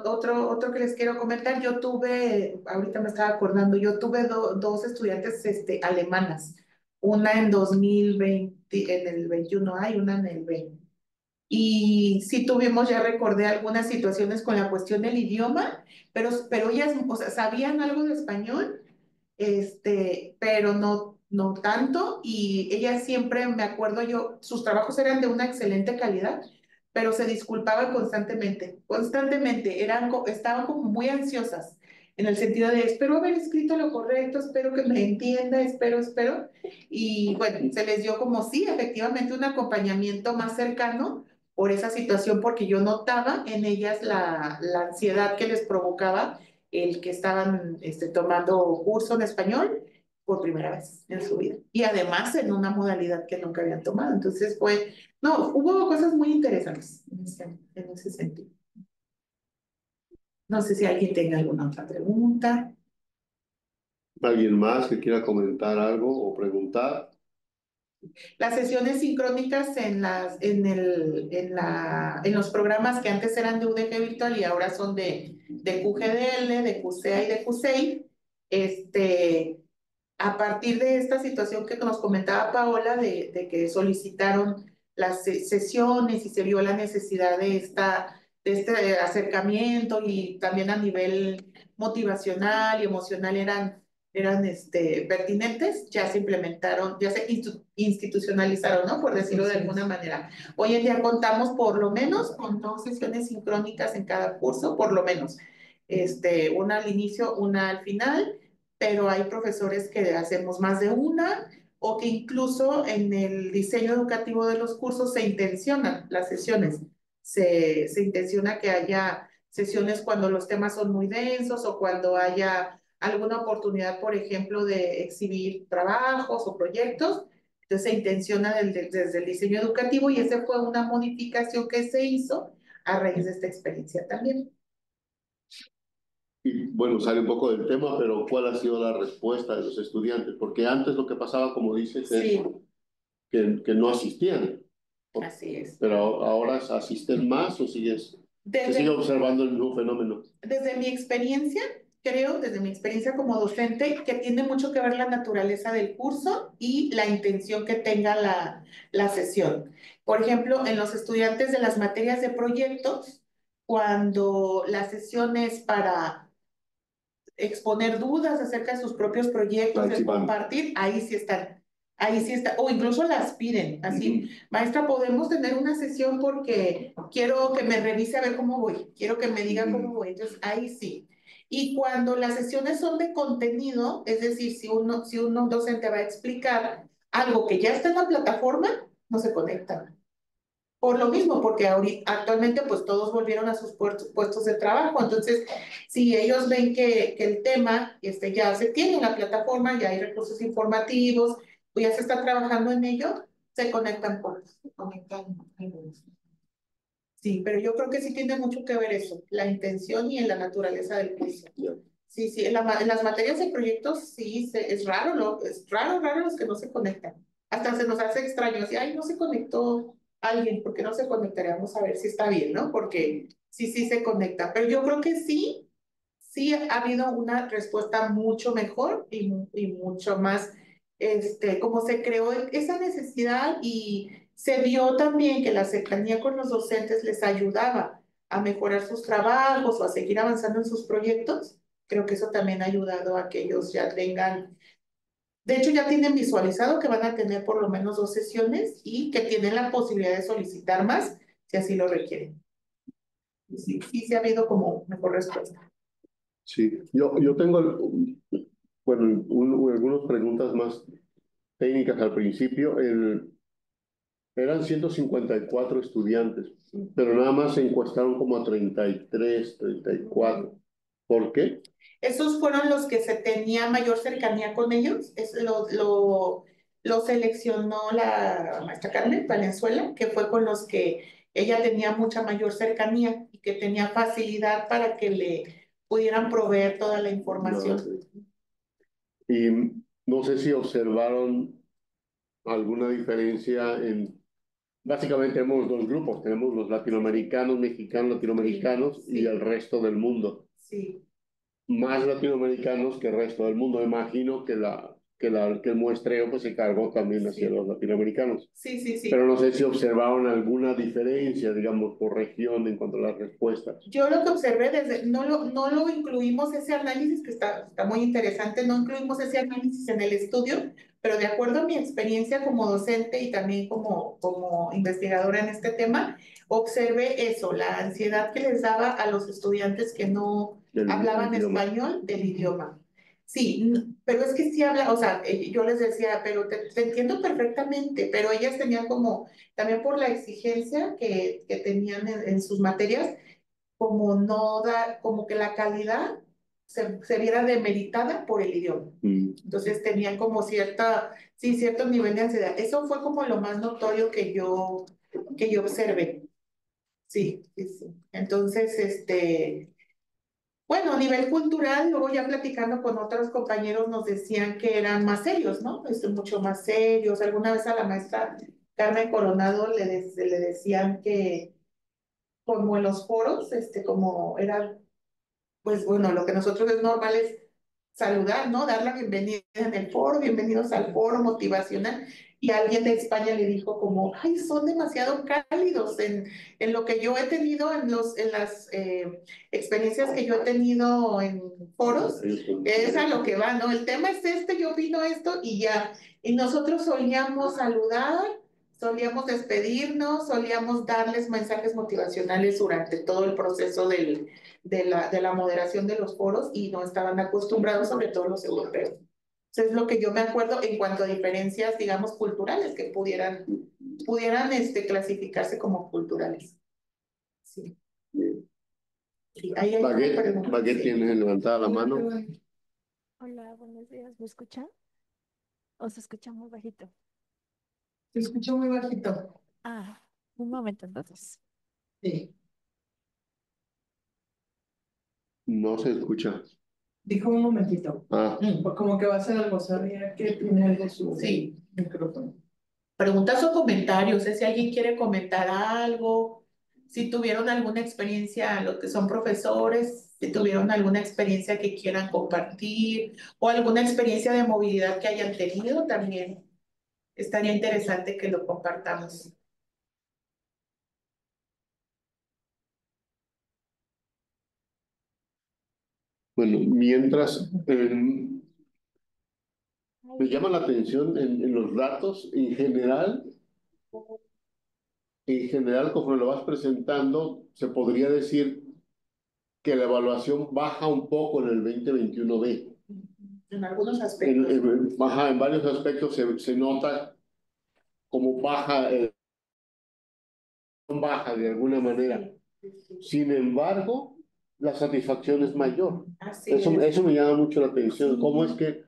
otro que les quiero comentar, ahorita me estaba acordando, yo tuve dos estudiantes alemanas, una en 2020, en el 21 y una en el 20. Y sí tuvimos, ya recordé algunas situaciones con la cuestión del idioma, pero ellas, o sea, sabían algo de español, pero no tanto, y ellas siempre, me acuerdo yo, sus trabajos eran de una excelente calidad, pero se disculpaban constantemente, estaban como muy ansiosas, en el sentido de, espero haber escrito lo correcto, espero que me entienda, espero, y bueno, se les dio como sí, efectivamente, un acompañamiento más cercano por esa situación, porque yo notaba en ellas la ansiedad que les provocaba el que estaban tomando curso en español por primera vez en su vida. Y además en una modalidad que nunca habían tomado. Entonces no, hubo cosas muy interesantes en ese sentido. No sé si alguien tenga alguna otra pregunta. ¿Alguien más que quiera comentar algo o preguntar? Las sesiones sincrónicas en los programas que antes eran de UDG Virtual y ahora son de QGDL, de QCA y de QCEI, a partir de esta situación que nos comentaba Paola, de que solicitaron las sesiones y se vio la necesidad de este acercamiento y también a nivel motivacional y emocional eran eran pertinentes, ya se implementaron, ya se institucionalizaron, ¿no? Por decirlo de alguna manera. Hoy en día contamos por lo menos con 2 sesiones sincrónicas en cada curso, por lo menos. Una al inicio, una al final, pero hay profesores que hacemos más de una o que incluso en el diseño educativo de los cursos se intencionan las sesiones. Se intenciona que haya sesiones cuando los temas son muy densos o cuando haya alguna oportunidad, por ejemplo, de exhibir trabajos o proyectos. Entonces se intenciona desde el diseño educativo y esa fue una modificación que se hizo a raíz de esta experiencia también. Y bueno, sale un poco del tema, pero ¿cuál ha sido la respuesta de los estudiantes? Porque antes lo que pasaba, como dices, es Sí, que no asistían. así es. Pero ahora asisten más o se sigue observando el mismo fenómeno. Desde mi experiencia, creo, desde mi experiencia como docente, que tiene mucho que ver la naturaleza del curso y la intención que tenga la sesión. Por ejemplo, en los estudiantes de las materias de proyectos, cuando la sesión es para exponer dudas acerca de sus propios proyectos, de compartir, ahí sí están. Ahí sí está, o incluso las piden, así, maestra, podemos tener una sesión porque quiero que me revise a ver cómo voy, quiero que me diga cómo voy, entonces ahí sí. Y cuando las sesiones son de contenido, es decir, si un docente va a explicar algo que ya está en la plataforma, no se conectan. Por lo mismo, porque actualmente pues todos volvieron a sus puestos de trabajo, entonces si ellos ven que el tema ya se tiene en la plataforma, ya hay recursos informativos, pues ya se está trabajando en ello, se conectan algunos. Sí, pero yo creo que sí tiene mucho que ver eso, la intención y en la naturaleza del curso. Sí, sí, en las materias de proyectos sí, es raro, es raro los que no se conectan. Hasta se nos hace extraño, así, ay, no se conectó alguien, ¿por qué no se conectaría? Vamos a ver si está bien, ¿no? Porque sí se conecta. Pero yo creo que sí ha habido una respuesta mucho mejor y mucho más, como se creó esa necesidad y se vio también que la cercanía con los docentes les ayudaba a mejorar sus trabajos o a seguir avanzando en sus proyectos. Creo que eso también ha ayudado a que ellos ya tengan, de hecho ya tienen visualizado que van a tener por lo menos 2 sesiones y que tienen la posibilidad de solicitar más si así lo requieren. Sí ha habido como mejor respuesta. Sí, yo tengo, bueno, algunas preguntas más técnicas al principio. Eran 154 estudiantes, pero nada más se encuestaron como a 33, 34. ¿Por qué? Esos fueron los que se tenía mayor cercanía con ellos. Lo seleccionó la maestra Carmen Valenzuela, que fue con los que ella tenía mucha mayor cercanía y que tenía facilidad para que le pudieran proveer toda la información. Y no sé si observaron alguna diferencia básicamente tenemos dos grupos, tenemos los latinoamericanos, mexicanos, latinoamericanos Sí. y el resto del mundo. Sí. Más latinoamericanos que el resto del mundo. Me imagino que el muestreo pues se cargó también hacia los latinoamericanos. Sí. Pero no sé si observaron alguna diferencia, digamos, por región en cuanto a las respuestas. Yo lo que observé no lo incluimos ese análisis, que está muy interesante, no incluimos ese análisis en el estudio, pero de acuerdo a mi experiencia como docente y también como investigadora en este tema, observé eso, la ansiedad que les daba a los estudiantes que no hablaban español del idioma. Sí, pero es que sí habla, o sea, yo les decía, pero te entiendo perfectamente, pero ellas tenían como, también por la exigencia que tenían en sus materias, como no da, como que la calidad se viera demeritada por el idioma. Entonces tenían como cierto nivel de ansiedad. Eso fue como lo más notorio que yo observé. Sí. Entonces, bueno, a nivel cultural, luego ya platicando con otros compañeros nos decían que eran más serios, ¿no? Mucho más serios. Alguna vez a la maestra Carmen Coronado le decían que como en los foros, como era, pues bueno, lo que nosotros es normal es saludar, ¿no? Dar la bienvenida en el foro, bienvenidos al foro motivacional. Y alguien de España le dijo como, ay, son demasiado cálidos en lo que yo he tenido, en las experiencias que yo he tenido en foros, es a lo que va, ¿no? El tema es este, yo opino esto y ya. Y nosotros solíamos saludar, solíamos despedirnos, solíamos darles mensajes motivacionales durante todo el proceso de la moderación de los foros y no estaban acostumbrados, sobre todo los europeos. Eso es lo que yo me acuerdo en cuanto a diferencias, digamos, culturales que pudieran clasificarse como culturales. Sí. Sí, ahí hay una pregunta. Baguette Sí. tiene levantada la mano. Hola, buenos días. ¿Me escuchan? ¿O se escucha muy bajito? Te escucho muy bajito. Ah, un momento entonces. Sí. No se escucha. Dijo un momentito. Ah, Como que va a ser algo, sabía que tiene algo su Sí. micrófono. Preguntas o comentarios, si alguien quiere comentar algo, si tuvieron alguna experiencia, los que son profesores, si tuvieron alguna experiencia que quieran compartir o alguna experiencia de movilidad que hayan tenido, también estaría interesante que lo compartamos. bueno, mientras me llama la atención en los datos en general, conforme lo vas presentando, se podría decir que la evaluación baja un poco en el 2021B. En algunos aspectos. En varios aspectos se nota como baja de alguna manera. Sin embargo, la satisfacción es mayor. Así es. Eso me llama mucho la atención. Sí. ¿Cómo es que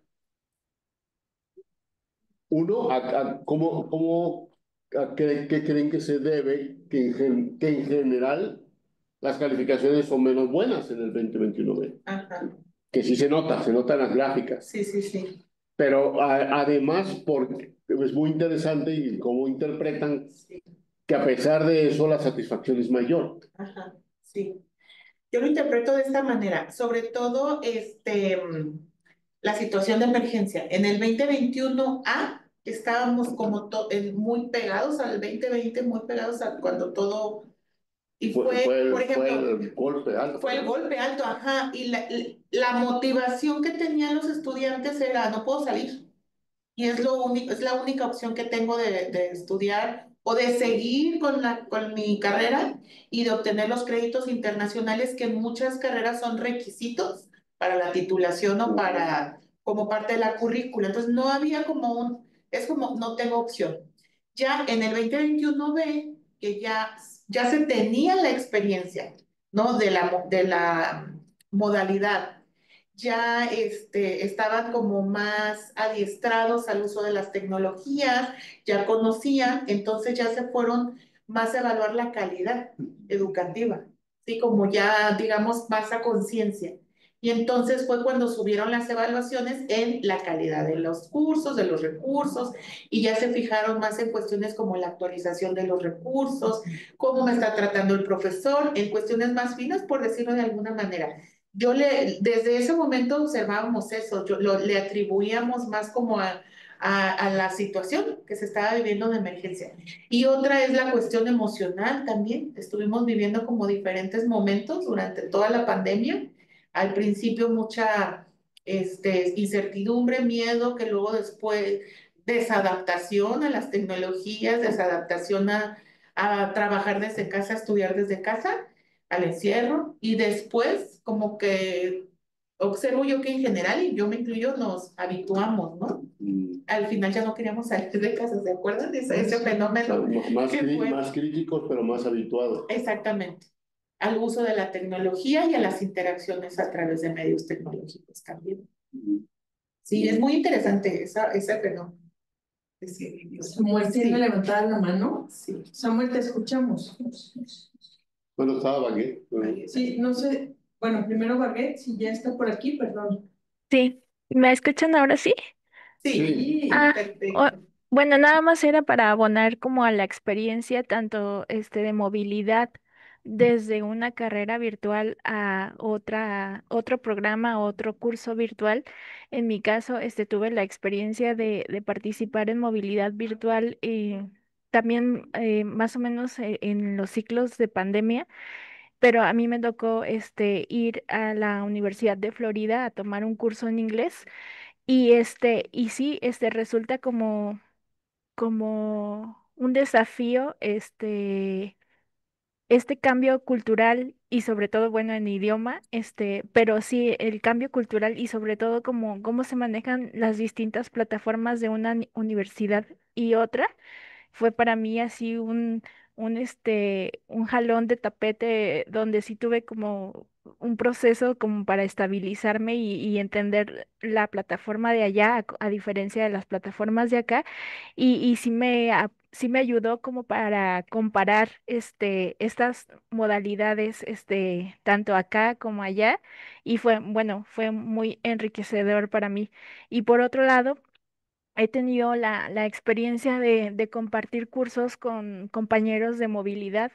qué creen que se debe que en general las calificaciones son menos buenas en el 2021B? Ajá. Que sí se nota en las gráficas. Sí, sí, sí. Pero además, porque es muy interesante y cómo interpretan Sí. que a pesar de eso la satisfacción es mayor. Ajá. Sí. Yo lo interpreto de esta manera, sobre todo la situación de emergencia. En el 2021A estábamos como muy pegados al 2020, muy pegados a cuando todo... Y por ejemplo, fue el golpe alto. fue el golpe alto, ajá. Y la motivación que tenían los estudiantes era, no puedo salir. Y es lo único, es la única opción que tengo de estudiar o de seguir con mi carrera y de obtener los créditos internacionales que en muchas carreras son requisitos para la titulación o para como parte de la currícula. Entonces no había es como no tengo opción. Ya en el 2021B, que ya se tenía la experiencia, ¿no? De la modalidad ya estaban como más adiestrados al uso de las tecnologías, ya conocían, entonces ya se fueron más a evaluar la calidad educativa, ¿sí? Como ya, digamos, más a conciencia. Y entonces fue cuando subieron las evaluaciones en la calidad de los cursos, de los recursos, y ya se fijaron más en cuestiones como la actualización de los recursos, cómo me está tratando el profesor, en cuestiones más finas, por decirlo de alguna manera. Desde ese momento observábamos eso, le atribuíamos más como a la situación que se estaba viviendo de emergencia. Y otra es la cuestión emocional también. Estuvimos viviendo como diferentes momentos durante toda la pandemia. Al principio mucha incertidumbre, miedo, que luego después desadaptación a las tecnologías, desadaptación a trabajar desde casa, a estudiar desde casa al encierro y después como que observo yo que en general, y yo me incluyo, nos habituamos, ¿no? Al final ya no queríamos salir de casa, ¿se acuerdan de ese fenómeno? Más críticos, pero más habituados. Exactamente, al uso de la tecnología y a las interacciones a través de medios tecnológicos también. Sí, es muy interesante ese fenómeno. Samuel tiene levantada la mano. Sí. Samuel, te escuchamos. Bueno, estaba Baguette. Sí, no sé. Bueno, primero Baguette, si ya está por aquí, perdón. Sí, ¿me escuchan ahora sí? Sí, Ah, perfecto. bueno, nada más era para abonar como a la experiencia tanto de movilidad desde una carrera virtual a otro programa, otro curso virtual. En mi caso, tuve la experiencia de participar en movilidad virtual y también más o menos en los ciclos de pandemia, pero a mí me tocó ir a la Universidad de Florida a tomar un curso en inglés y sí, resulta como un desafío, este cambio cultural y sobre todo, bueno, en idioma, pero sí el cambio cultural y sobre todo cómo se manejan las distintas plataformas de una universidad y otra. Fue para mí así un jalón de tapete donde sí tuve como un proceso como para estabilizarme y entender la plataforma de allá a diferencia de las plataformas de acá y sí me ayudó como para comparar estas modalidades tanto acá como allá y bueno, fue muy enriquecedor para mí. Y por otro lado, he tenido la experiencia de compartir cursos con compañeros de movilidad,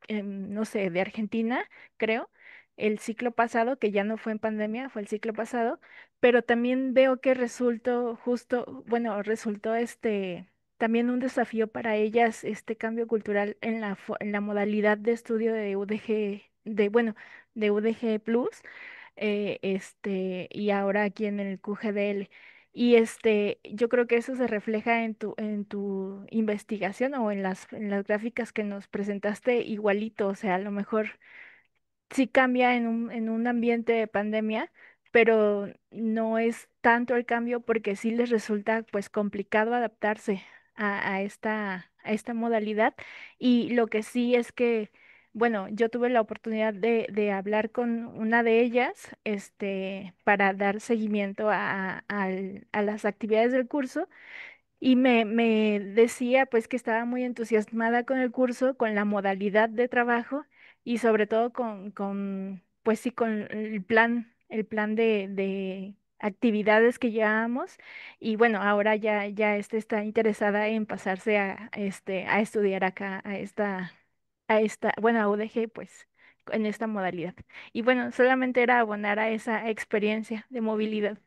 no sé, de Argentina, creo, el ciclo pasado, que ya no fue en pandemia, fue el ciclo pasado, pero también veo que resultó también un desafío para ellas este cambio cultural en en la modalidad de estudio de UDG, de UDG Plus, y ahora aquí en el QGDL. Y yo creo que eso se refleja en tu investigación o en las gráficas que nos presentaste igualito. O sea, a lo mejor sí cambia en un ambiente de pandemia, pero no es tanto el cambio porque sí les resulta pues complicado adaptarse a esta modalidad. Y lo que sí es que, bueno, yo tuve la oportunidad de hablar con una de ellas, para dar seguimiento a las actividades del curso y me decía pues que estaba muy entusiasmada con el curso, con la modalidad de trabajo y sobre todo pues sí, con el plan de actividades que llevábamos. Y bueno, ahora ya está interesada en pasarse a estudiar acá, bueno, a UDG, pues, en esta modalidad. Y bueno, solamente era abonar a esa experiencia de movilidad.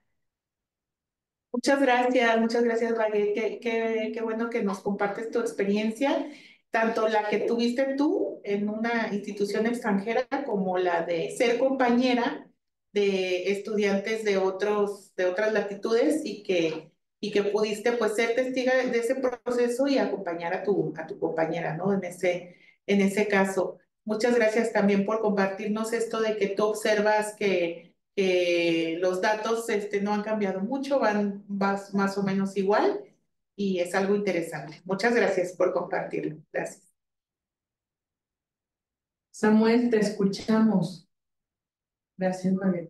Muchas gracias, Raquel. Qué bueno que nos compartes tu experiencia, tanto la que tuviste tú en una institución extranjera como la de ser compañera de estudiantes de otras latitudes y que pudiste pues ser testiga de ese proceso y acompañar a tu compañera, ¿no? En ese caso. Muchas gracias también por compartirnos esto de que tú observas que los datos no han cambiado mucho, vas más o menos igual y es algo interesante. Muchas gracias por compartirlo. Gracias. Samuel, te escuchamos. Gracias, María.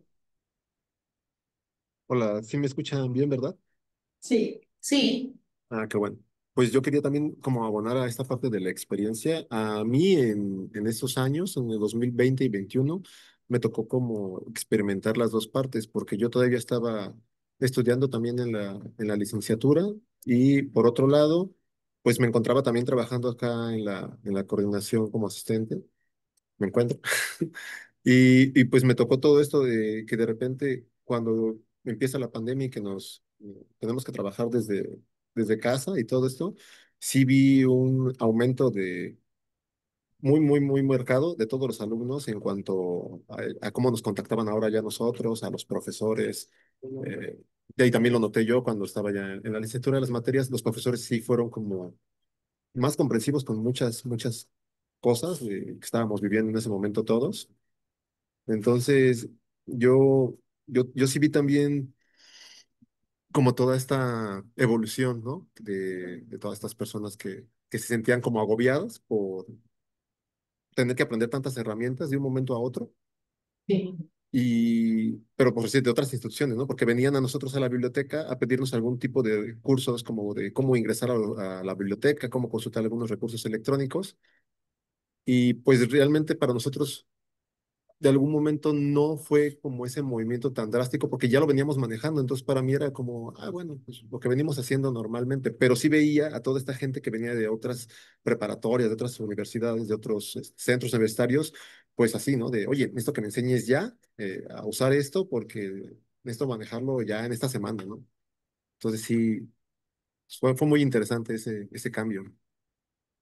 Hola, ¿sí me escuchan bien, verdad? Sí, Sí, Ah, qué bueno. Pues yo quería también como abonar a esta parte de la experiencia. A mí en estos años, en el 2020 y 21, me tocó como experimentar las dos partes, porque yo todavía estaba estudiando también en la licenciatura y por otro lado, pues me encontraba también trabajando acá en la coordinación como asistente. Me encuentro. Y pues me tocó todo esto de que de repente cuando empieza la pandemia y que nos tenemos que trabajar desde casa y todo esto, sí vi un aumento de muy marcado de todos los alumnos en cuanto a cómo nos contactaban ahora ya nosotros, a los profesores. Y ahí también lo noté yo cuando estaba ya en la licenciatura de las materias, los profesores sí fueron como más comprensivos con muchas cosas que estábamos viviendo en ese momento todos. Entonces, yo sí vi también como toda esta evolución, ¿no? De todas estas personas que se sentían como agobiadas por tener que aprender tantas herramientas de un momento a otro, sí. pero por decir, de otras instituciones, ¿no? Porque venían a nosotros a la biblioteca a pedirnos algún tipo de cursos como de cómo ingresar a la biblioteca, cómo consultar algunos recursos electrónicos. Y pues realmente para nosotros de algún momento no fue como ese movimiento tan drástico, porque ya lo veníamos manejando, entonces para mí era como, ah, bueno, pues lo que venimos haciendo normalmente, pero sí veía a toda esta gente que venía de otras preparatorias, de otras universidades, de otros centros universitarios, pues así, ¿no? De, oye, necesito que me enseñes ya a usar esto porque necesito manejarlo ya en esta semana, ¿no? Entonces sí, fue muy interesante ese cambio.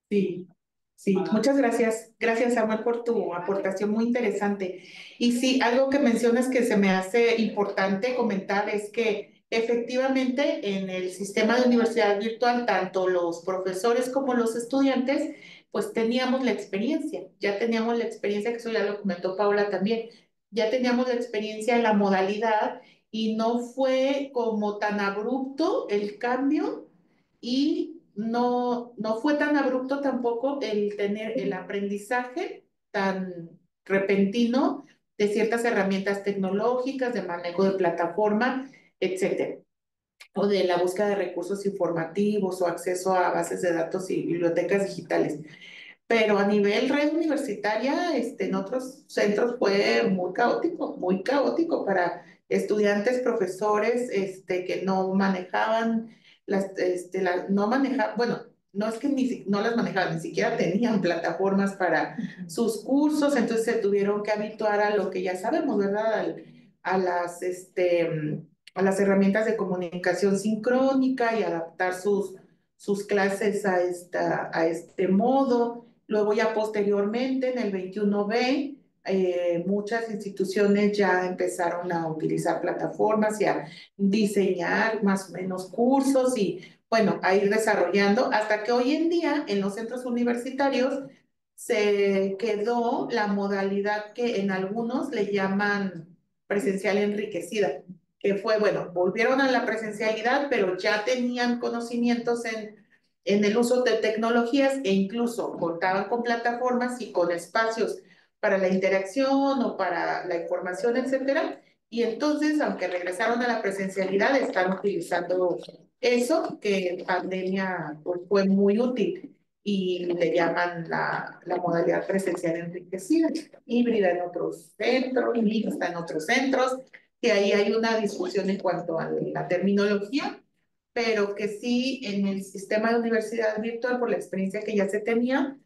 Sí, sí, muchas gracias. Gracias, Samuel, por tu aportación muy interesante. Y sí, algo que mencionas que se me hace importante comentar es que efectivamente en el sistema de universidad virtual, tanto los profesores como los estudiantes, pues teníamos la experiencia, ya teníamos la experiencia, que eso ya lo comentó Paula también, ya teníamos la experiencia en la modalidad y no fue como tan abrupto el cambio y no fue tan abrupto tampoco el tener el aprendizaje tan repentino de ciertas herramientas tecnológicas, de manejo de plataforma, etcétera, o de la búsqueda de recursos informativos o acceso a bases de datos y bibliotecas digitales. Pero a nivel red universitaria, en otros centros fue muy caótico para estudiantes, profesores, que no manejaban no manejaban, bueno, no es que no las manejaban, ni siquiera tenían plataformas para sus cursos, entonces se tuvieron que habituar a lo que ya sabemos, ¿verdad? A a las herramientas de comunicación sincrónica y adaptar sus clases a este modo. Luego ya posteriormente, en el 21B, muchas instituciones ya empezaron a utilizar plataformas y a diseñar más o menos cursos y, bueno, a ir desarrollando hasta que hoy en día en los centros universitarios se quedó la modalidad que en algunos le llaman presencial enriquecida, que fue, bueno, volvieron a la presencialidad, pero ya tenían conocimientos en el uso de tecnologías e incluso contaban con plataformas y con espacios para la interacción o para la información, etcétera. Y entonces, aunque regresaron a la presencialidad, están utilizando eso que en pandemia pues, fue muy útil y le llaman la modalidad presencial enriquecida, híbrida en otros centros, mixta en otros centros, que ahí hay una discusión en cuanto a la terminología, pero que sí en el sistema de universidad virtual, por la experiencia que ya se tenía,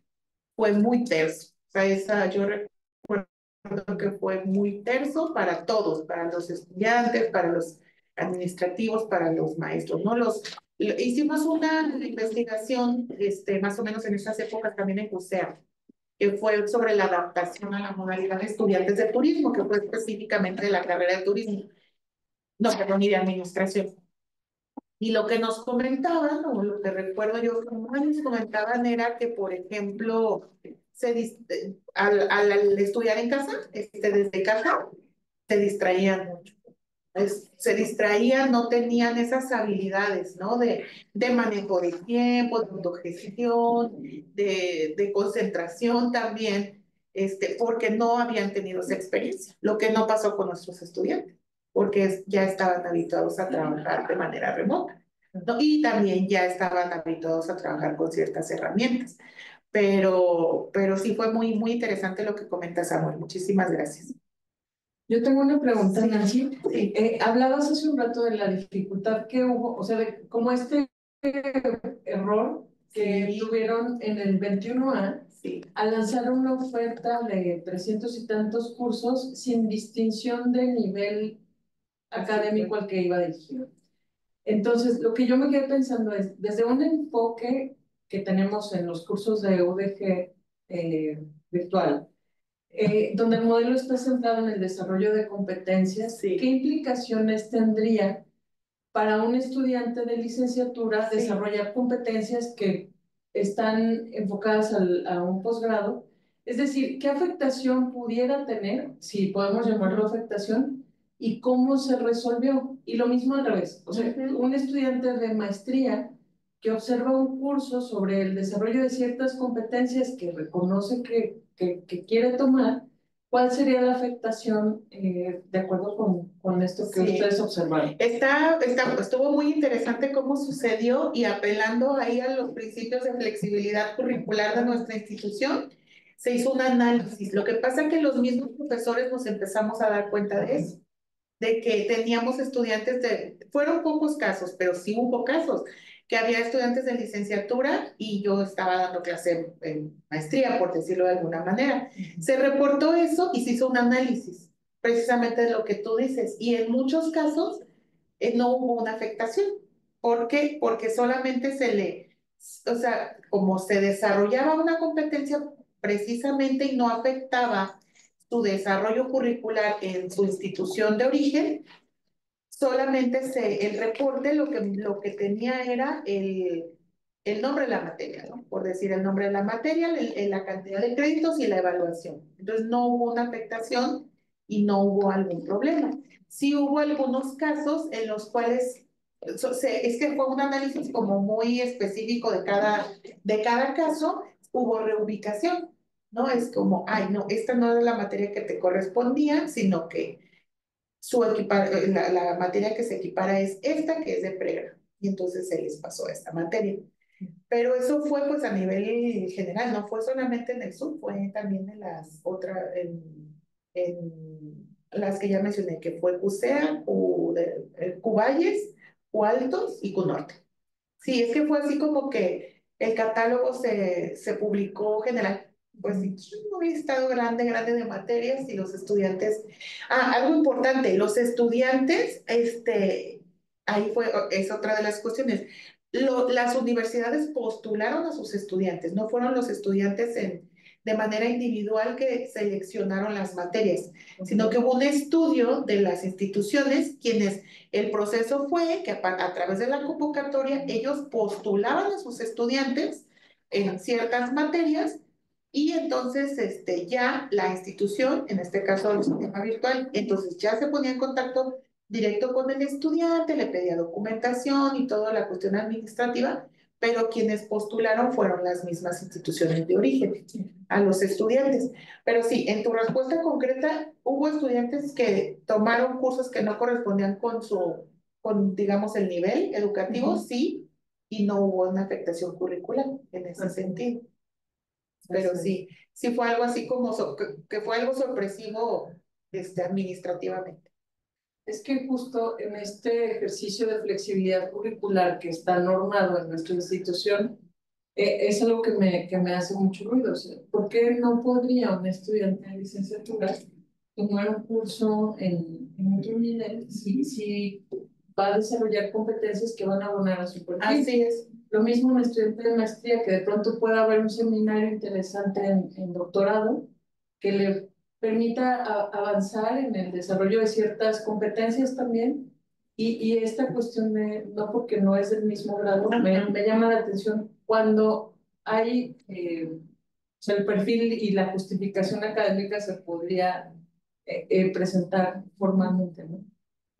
fue muy terso. O sea, yo recuerdo que fue muy terso para todos, para los estudiantes, para los administrativos, para los maestros, ¿no? Hicimos una investigación, más o menos en esas épocas también en CUSEA, que fue sobre la adaptación a la modalidad de estudiantes de turismo, que fue específicamente de la carrera de turismo, no, perdón, ni de administración. Y lo que nos comentaban, o lo que recuerdo yo, como nos comentaban era que, por ejemplo, al estudiar en casa, desde casa, se distraían mucho. Se distraían, no tenían esas habilidades, ¿no? De manejo de tiempo, de autogestión, de concentración también, porque no habían tenido esa experiencia, lo que no pasó con nuestros estudiantes, porque ya estaban habituados a trabajar de manera remota, ¿no? Y también ya estaban habituados a trabajar con ciertas herramientas. Pero sí fue muy interesante lo que comenta Samuel. Muchísimas gracias. Yo tengo una pregunta, Nancy. Sí. Hablabas hace un rato de la dificultad que hubo, o sea, de cómo error que Sí. tuvieron en el 21A Sí. al lanzar una oferta de 300 y tantos cursos sin distinción de nivel académico al que iba dirigido. Entonces, lo que yo me quedé pensando es, desde un enfoque que tenemos en los cursos de UDG virtual, donde el modelo está centrado en el desarrollo de competencias, Sí. ¿qué implicaciones tendría para un estudiante de licenciatura Sí. desarrollar competencias que están enfocadas a un posgrado? Es decir, ¿qué afectación pudiera tener, si podemos llamarlo afectación, y cómo se resolvió? Y lo mismo al revés, o sea, un estudiante de maestría que observa un curso sobre el desarrollo de ciertas competencias que reconoce que quiere tomar, ¿cuál sería la afectación de acuerdo con esto que Sí. ustedes observaron? Estuvo muy interesante cómo sucedió y apelando ahí a los principios de flexibilidad curricular de nuestra institución, se hizo un análisis. Lo que pasa es que los mismos profesores nos empezamos a dar cuenta de eso, de que teníamos estudiantes fueron pocos casos, pero sí hubo casos, que había estudiantes de licenciatura y yo estaba dando clase en maestría, por decirlo de alguna manera. Se reportó eso y se hizo un análisis, precisamente de lo que tú dices, y en muchos casos no hubo una afectación. ¿Por qué? Porque solamente o sea, como se desarrollaba una competencia precisamente y no afectaba su desarrollo curricular en su institución de origen, solamente el reporte lo que tenía era el nombre de la materia, ¿no? Por decir el nombre de la materia, la cantidad de créditos y la evaluación. Entonces no hubo una afectación y no hubo algún problema. Sí hubo algunos casos en los cuales es que fue un análisis como muy específico de cada caso, hubo reubicación, ¿no? Es como, ay, no, esta no es la materia que te correspondía, sino que la materia que se equipara es esta, que es de pregrado, y entonces se les pasó a esta materia. Pero eso fue pues a nivel general, no fue solamente en el sur, fue también en las otras, en las que ya mencioné, que fue CUSEA, Cuballes, Cualtos y Cunorte. Sí, es que fue así como que el catálogo se publicó general. Pues sí, no había estado grande de materias y los estudiantes. Algo importante, los estudiantes, ahí es otra de las cuestiones. Las universidades postularon a sus estudiantes, no fueron los estudiantes de manera individual que seleccionaron las materias, sino que hubo un estudio de las instituciones quienes el proceso fue que a través de la convocatoria ellos postulaban a sus estudiantes en ciertas materias y entonces ya la institución, en este caso el sistema virtual, entonces ya se ponía en contacto directo con el estudiante, le pedía documentación y toda la cuestión administrativa, pero quienes postularon fueron las mismas instituciones de origen, a los estudiantes. Pero sí, en tu respuesta concreta, hubo estudiantes que tomaron cursos que no correspondían digamos, el nivel educativo, sí, y no hubo una afectación curricular en ese sentido. Pero sí, sí fue algo así como que fue algo sorpresivo administrativamente. Es que justo en este ejercicio de flexibilidad curricular que está normado en nuestra institución, es algo que me hace mucho ruido. O sea, ¿por qué no podría un estudiante de licenciatura tomar un curso en otro nivel si va a desarrollar competencias que van a abonar a su perfil? Así es. Lo mismo un estudiante de maestría, que de pronto pueda haber un seminario interesante en doctorado que le permita avanzar en el desarrollo de ciertas competencias también. Y esta cuestión de, no porque no es del mismo grado, me llama la atención cuando hay, o sea, el perfil y la justificación académica se podría presentar formalmente, ¿no?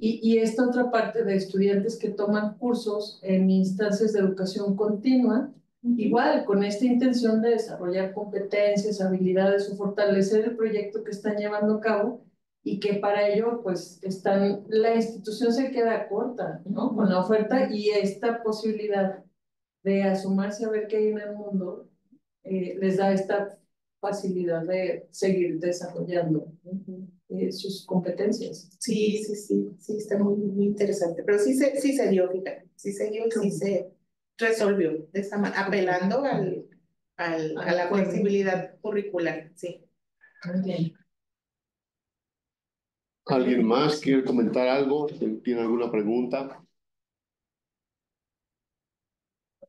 Y esta otra parte de estudiantes que toman cursos en instancias de educación continua, igual con esta intención de desarrollar competencias, habilidades o fortalecer el proyecto que están llevando a cabo y que para ello pues la institución se queda corta, ¿no? Con la oferta y esta posibilidad de asomarse a ver qué hay en el mundo les da esta facilidad de seguir desarrollando sus competencias. Sí, está muy interesante. Pero sí se dio, fíjate, sí se dio y sí se resolvió de esta manera, apelando a la flexibilidad curricular, sí. Muy bien. ¿Alguien más quiere comentar algo? ¿Tiene alguna pregunta?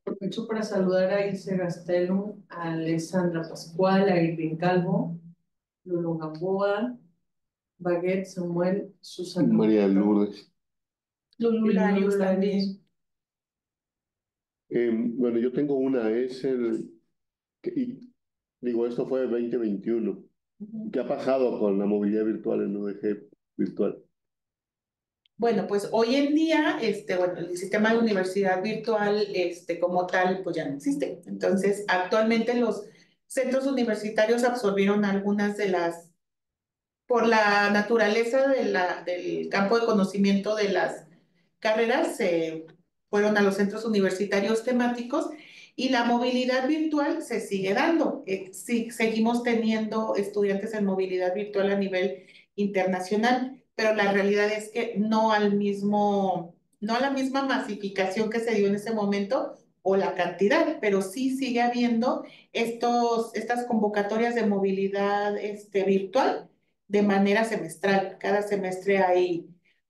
Aprovecho para saludar a Ilse Gastelum, a Alessandra Pascual, a Irving Calvo, Lulu Gamboa, Baguette, Samuel, Susana. María Lourdes. Lulu Larios también. Bueno, yo tengo una, digo, esto fue 2021. ¿Qué ha pasado con la movilidad virtual en UDG virtual? Bueno, pues hoy en día, bueno, el sistema de universidad virtual, como tal, pues ya no existe. Entonces, actualmente los centros universitarios absorbieron algunas por la naturaleza del campo de conocimiento de las carreras, se fueron a los centros universitarios temáticos Y la movilidad virtual se sigue dando. Sí, seguimos teniendo estudiantes en movilidad virtual a nivel internacional, pero la realidad es que no a la misma masificación que se dio en ese momento o la cantidad, pero sí sigue habiendo estas convocatorias de movilidad virtual de manera semestral. Cada semestre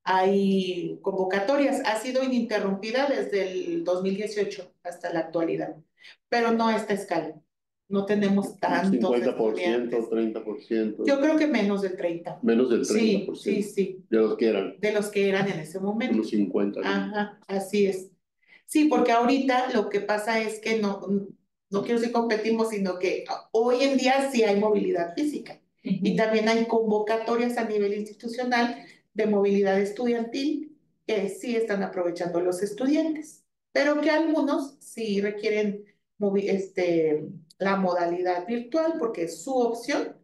hay convocatorias. Ha sido ininterrumpida desde el 2018 hasta la actualidad, pero no a esta escala. No tenemos tantos 50%, estudiantes. 30%. Yo creo que menos del 30. Menos del 30%. Sí. De los que eran. De los que eran en ese momento. Unos 50. Ajá, así es. Sí, porque ahorita lo que pasa es que no quiero decir competimos, sino que hoy en día sí hay movilidad física. Y también hay convocatorias a nivel institucional de movilidad estudiantil que sí están aprovechando los estudiantes, pero que algunos sí requieren la modalidad virtual porque es su opción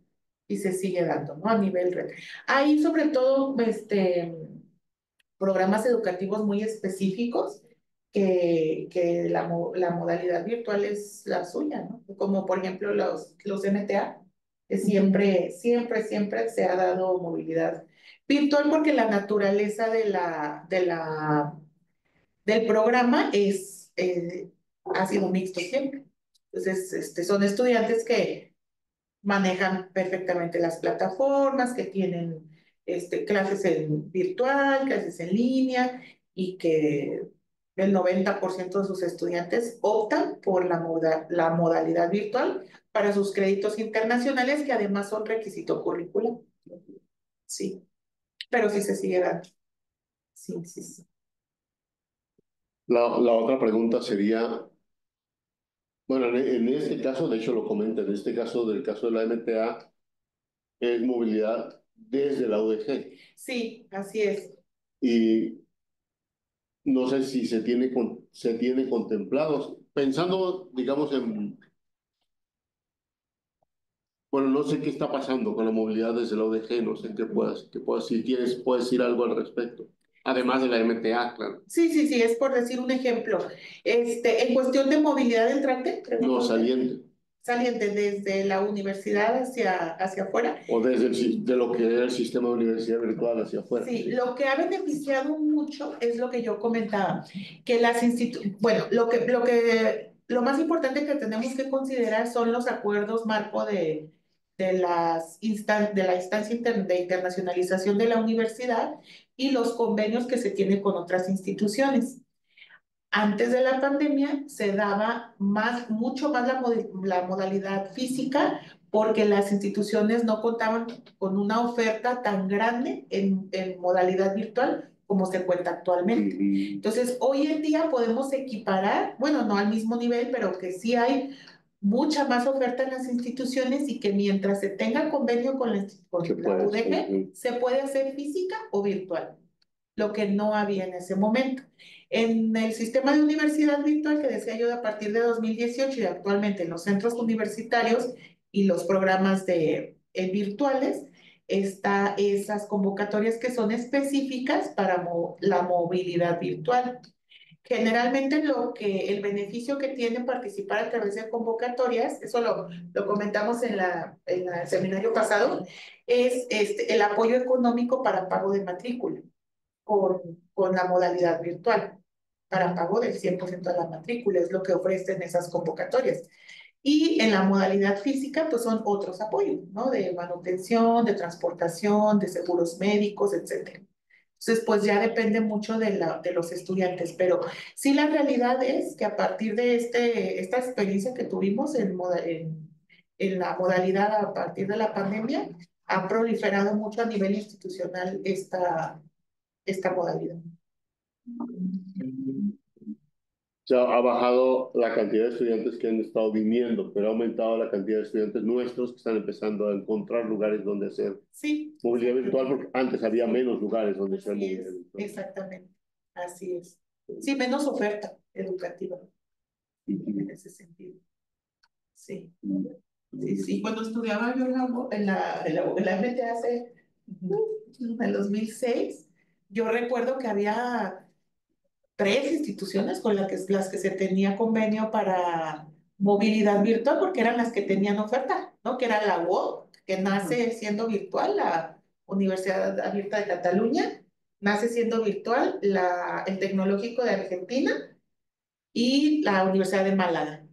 y se sigue dando, ¿no? A nivel red. Hay sobre todo programas educativos muy específicos que la modalidad virtual es la suya, ¿no? Como por ejemplo los MTA, que siempre se ha dado movilidad virtual porque la naturaleza del programa ha sido mixto siempre. Entonces, son estudiantes que manejan perfectamente las plataformas, que tienen clases en virtual, clases en línea, y que el 90% de sus estudiantes optan por la modalidad virtual para sus créditos internacionales, que además son requisito curricular. Sí, pero sí se sigue dando. Sí. La otra pregunta sería, bueno, en este caso, de hecho lo comenta, en este caso, del caso de la MTA, es movilidad desde la UDG. Sí, así es. Y no sé si se tiene contemplados, pensando, digamos, bueno, no sé qué está pasando con la movilidad desde la UDG, no sé si puedes decir algo al respecto. Además de la MTA, claro. Sí, es por decir un ejemplo. En cuestión de movilidad entrante, No, saliente. Saliente desde la universidad hacia afuera. O de lo que era el sistema de universidad virtual hacia afuera. Sí, lo que ha beneficiado mucho es lo que yo comentaba, que las bueno, lo más importante que tenemos que considerar son los acuerdos marco de la instancia de internacionalización de la universidad y los convenios que se tienen con otras instituciones. Antes de la pandemia se daba mucho más la modalidad física porque las instituciones no contaban con una oferta tan grande en modalidad virtual como se cuenta actualmente. Entonces, hoy en día podemos equiparar, bueno, no al mismo nivel, pero que sí hay mucha más oferta en las instituciones y que mientras se tenga convenio con la UDG, se puede hacer física o virtual, lo que no había en ese momento. En el sistema de universidad virtual que decía yo a partir de 2018 y actualmente en los centros universitarios y los programas virtuales, está esas convocatorias que son específicas para la movilidad virtual. Generalmente el beneficio que tiene participar a través de convocatorias, eso lo comentamos en el seminario pasado, es el apoyo económico para pago de matrícula con la modalidad virtual para pago del 100% de la matrícula, es lo que ofrecen esas convocatorias. Y en la modalidad física, pues son otros apoyos, ¿no? De manutención, de transportación, de seguros médicos, etcétera. Entonces, pues ya depende mucho de los estudiantes, pero sí la realidad es que a partir de esta experiencia que tuvimos en la modalidad a partir de la pandemia, ha proliferado mucho a nivel institucional esta modalidad. O sea, ha bajado la cantidad de estudiantes que han estado viniendo, pero ha aumentado la cantidad de estudiantes nuestros que están empezando a encontrar lugares donde hacer movilidad virtual, porque antes había menos lugares donde hacer movilidad virtual. Exactamente, así es. Sí, menos oferta educativa en ese sentido. Sí. Cuando estudiaba yo en la MT en el 2006, yo recuerdo que había 3 instituciones con las que se tenía convenio para movilidad virtual, porque eran las que tenían oferta, ¿no? Que era la UOC, que nace siendo virtual, la Universidad Abierta de Cataluña, nace siendo virtual, el Tecnológico de Argentina y la Universidad de Málaga.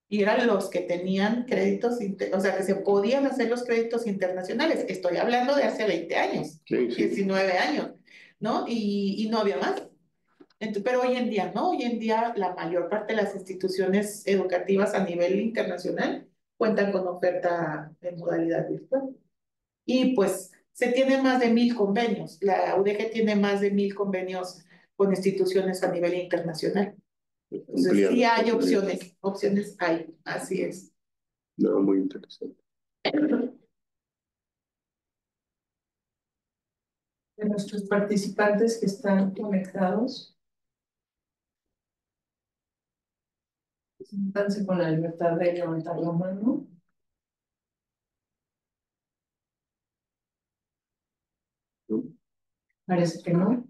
Y eran los que tenían créditos, o sea, que se podían hacer los créditos internacionales. Estoy hablando de hace 20 años, Sí, sí. 19 años, ¿no? Y no había más. Pero hoy en día, ¿no? Hoy en día la mayor parte de las instituciones educativas a nivel internacional cuentan con oferta en modalidad virtual. Y pues se tienen más de 1000 convenios. La UDG tiene más de 1000 convenios con instituciones a nivel internacional. Entonces sí hay opciones hay, así es. No, muy interesante. De nuestros participantes que están conectados, siéntanse con la libertad de levantar la mano. ¿No? Parece que no.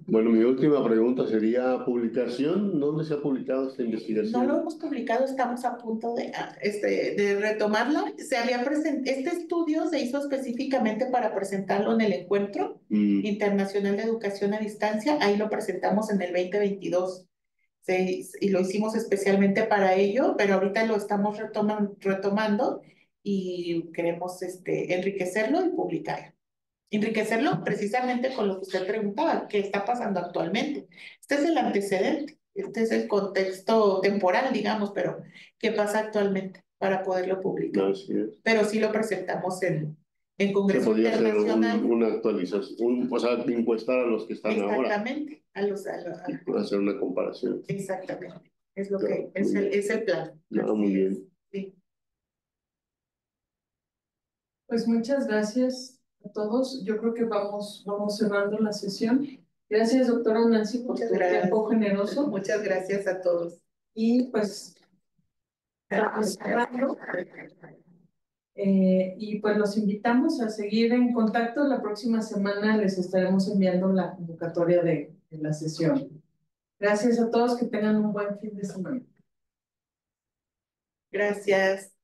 Bueno, mi última pregunta sería, ¿publicación? ¿Dónde se ha publicado esta No investigación? lo hemos publicado, estamos a punto de retomarla. Este estudio se hizo específicamente para presentarlo en el Encuentro Internacional de Educación a Distancia. Ahí lo presentamos en el 2022 y lo hicimos especialmente para ello, pero ahorita lo estamos retomando y queremos enriquecerlo y publicarlo. Enriquecerlo precisamente con lo que usted preguntaba, ¿qué está pasando actualmente? Este es el antecedente, este es el contexto temporal, digamos, pero ¿qué pasa actualmente para poderlo publicar? Así es. Pero sí lo presentamos en Se Congreso podría hacer Internacional. una actualización, o sea, encuestar a los que están ahora. Exactamente, Hacer una comparación. exactamente, es lo que Muy bien. es el plan. No, muy Así es, bien. sí. Pues muchas gracias a todos. Yo creo que vamos cerrando la sesión. Gracias, doctora Nancy, por Muchas tu gracias. tiempo generoso. Muchas gracias a todos. Y pues estamos cerrando. Y pues los invitamos a seguir en contacto. La próxima semana les estaremos enviando la convocatoria de la sesión. Gracias a todos, que tengan un buen fin de semana. Gracias.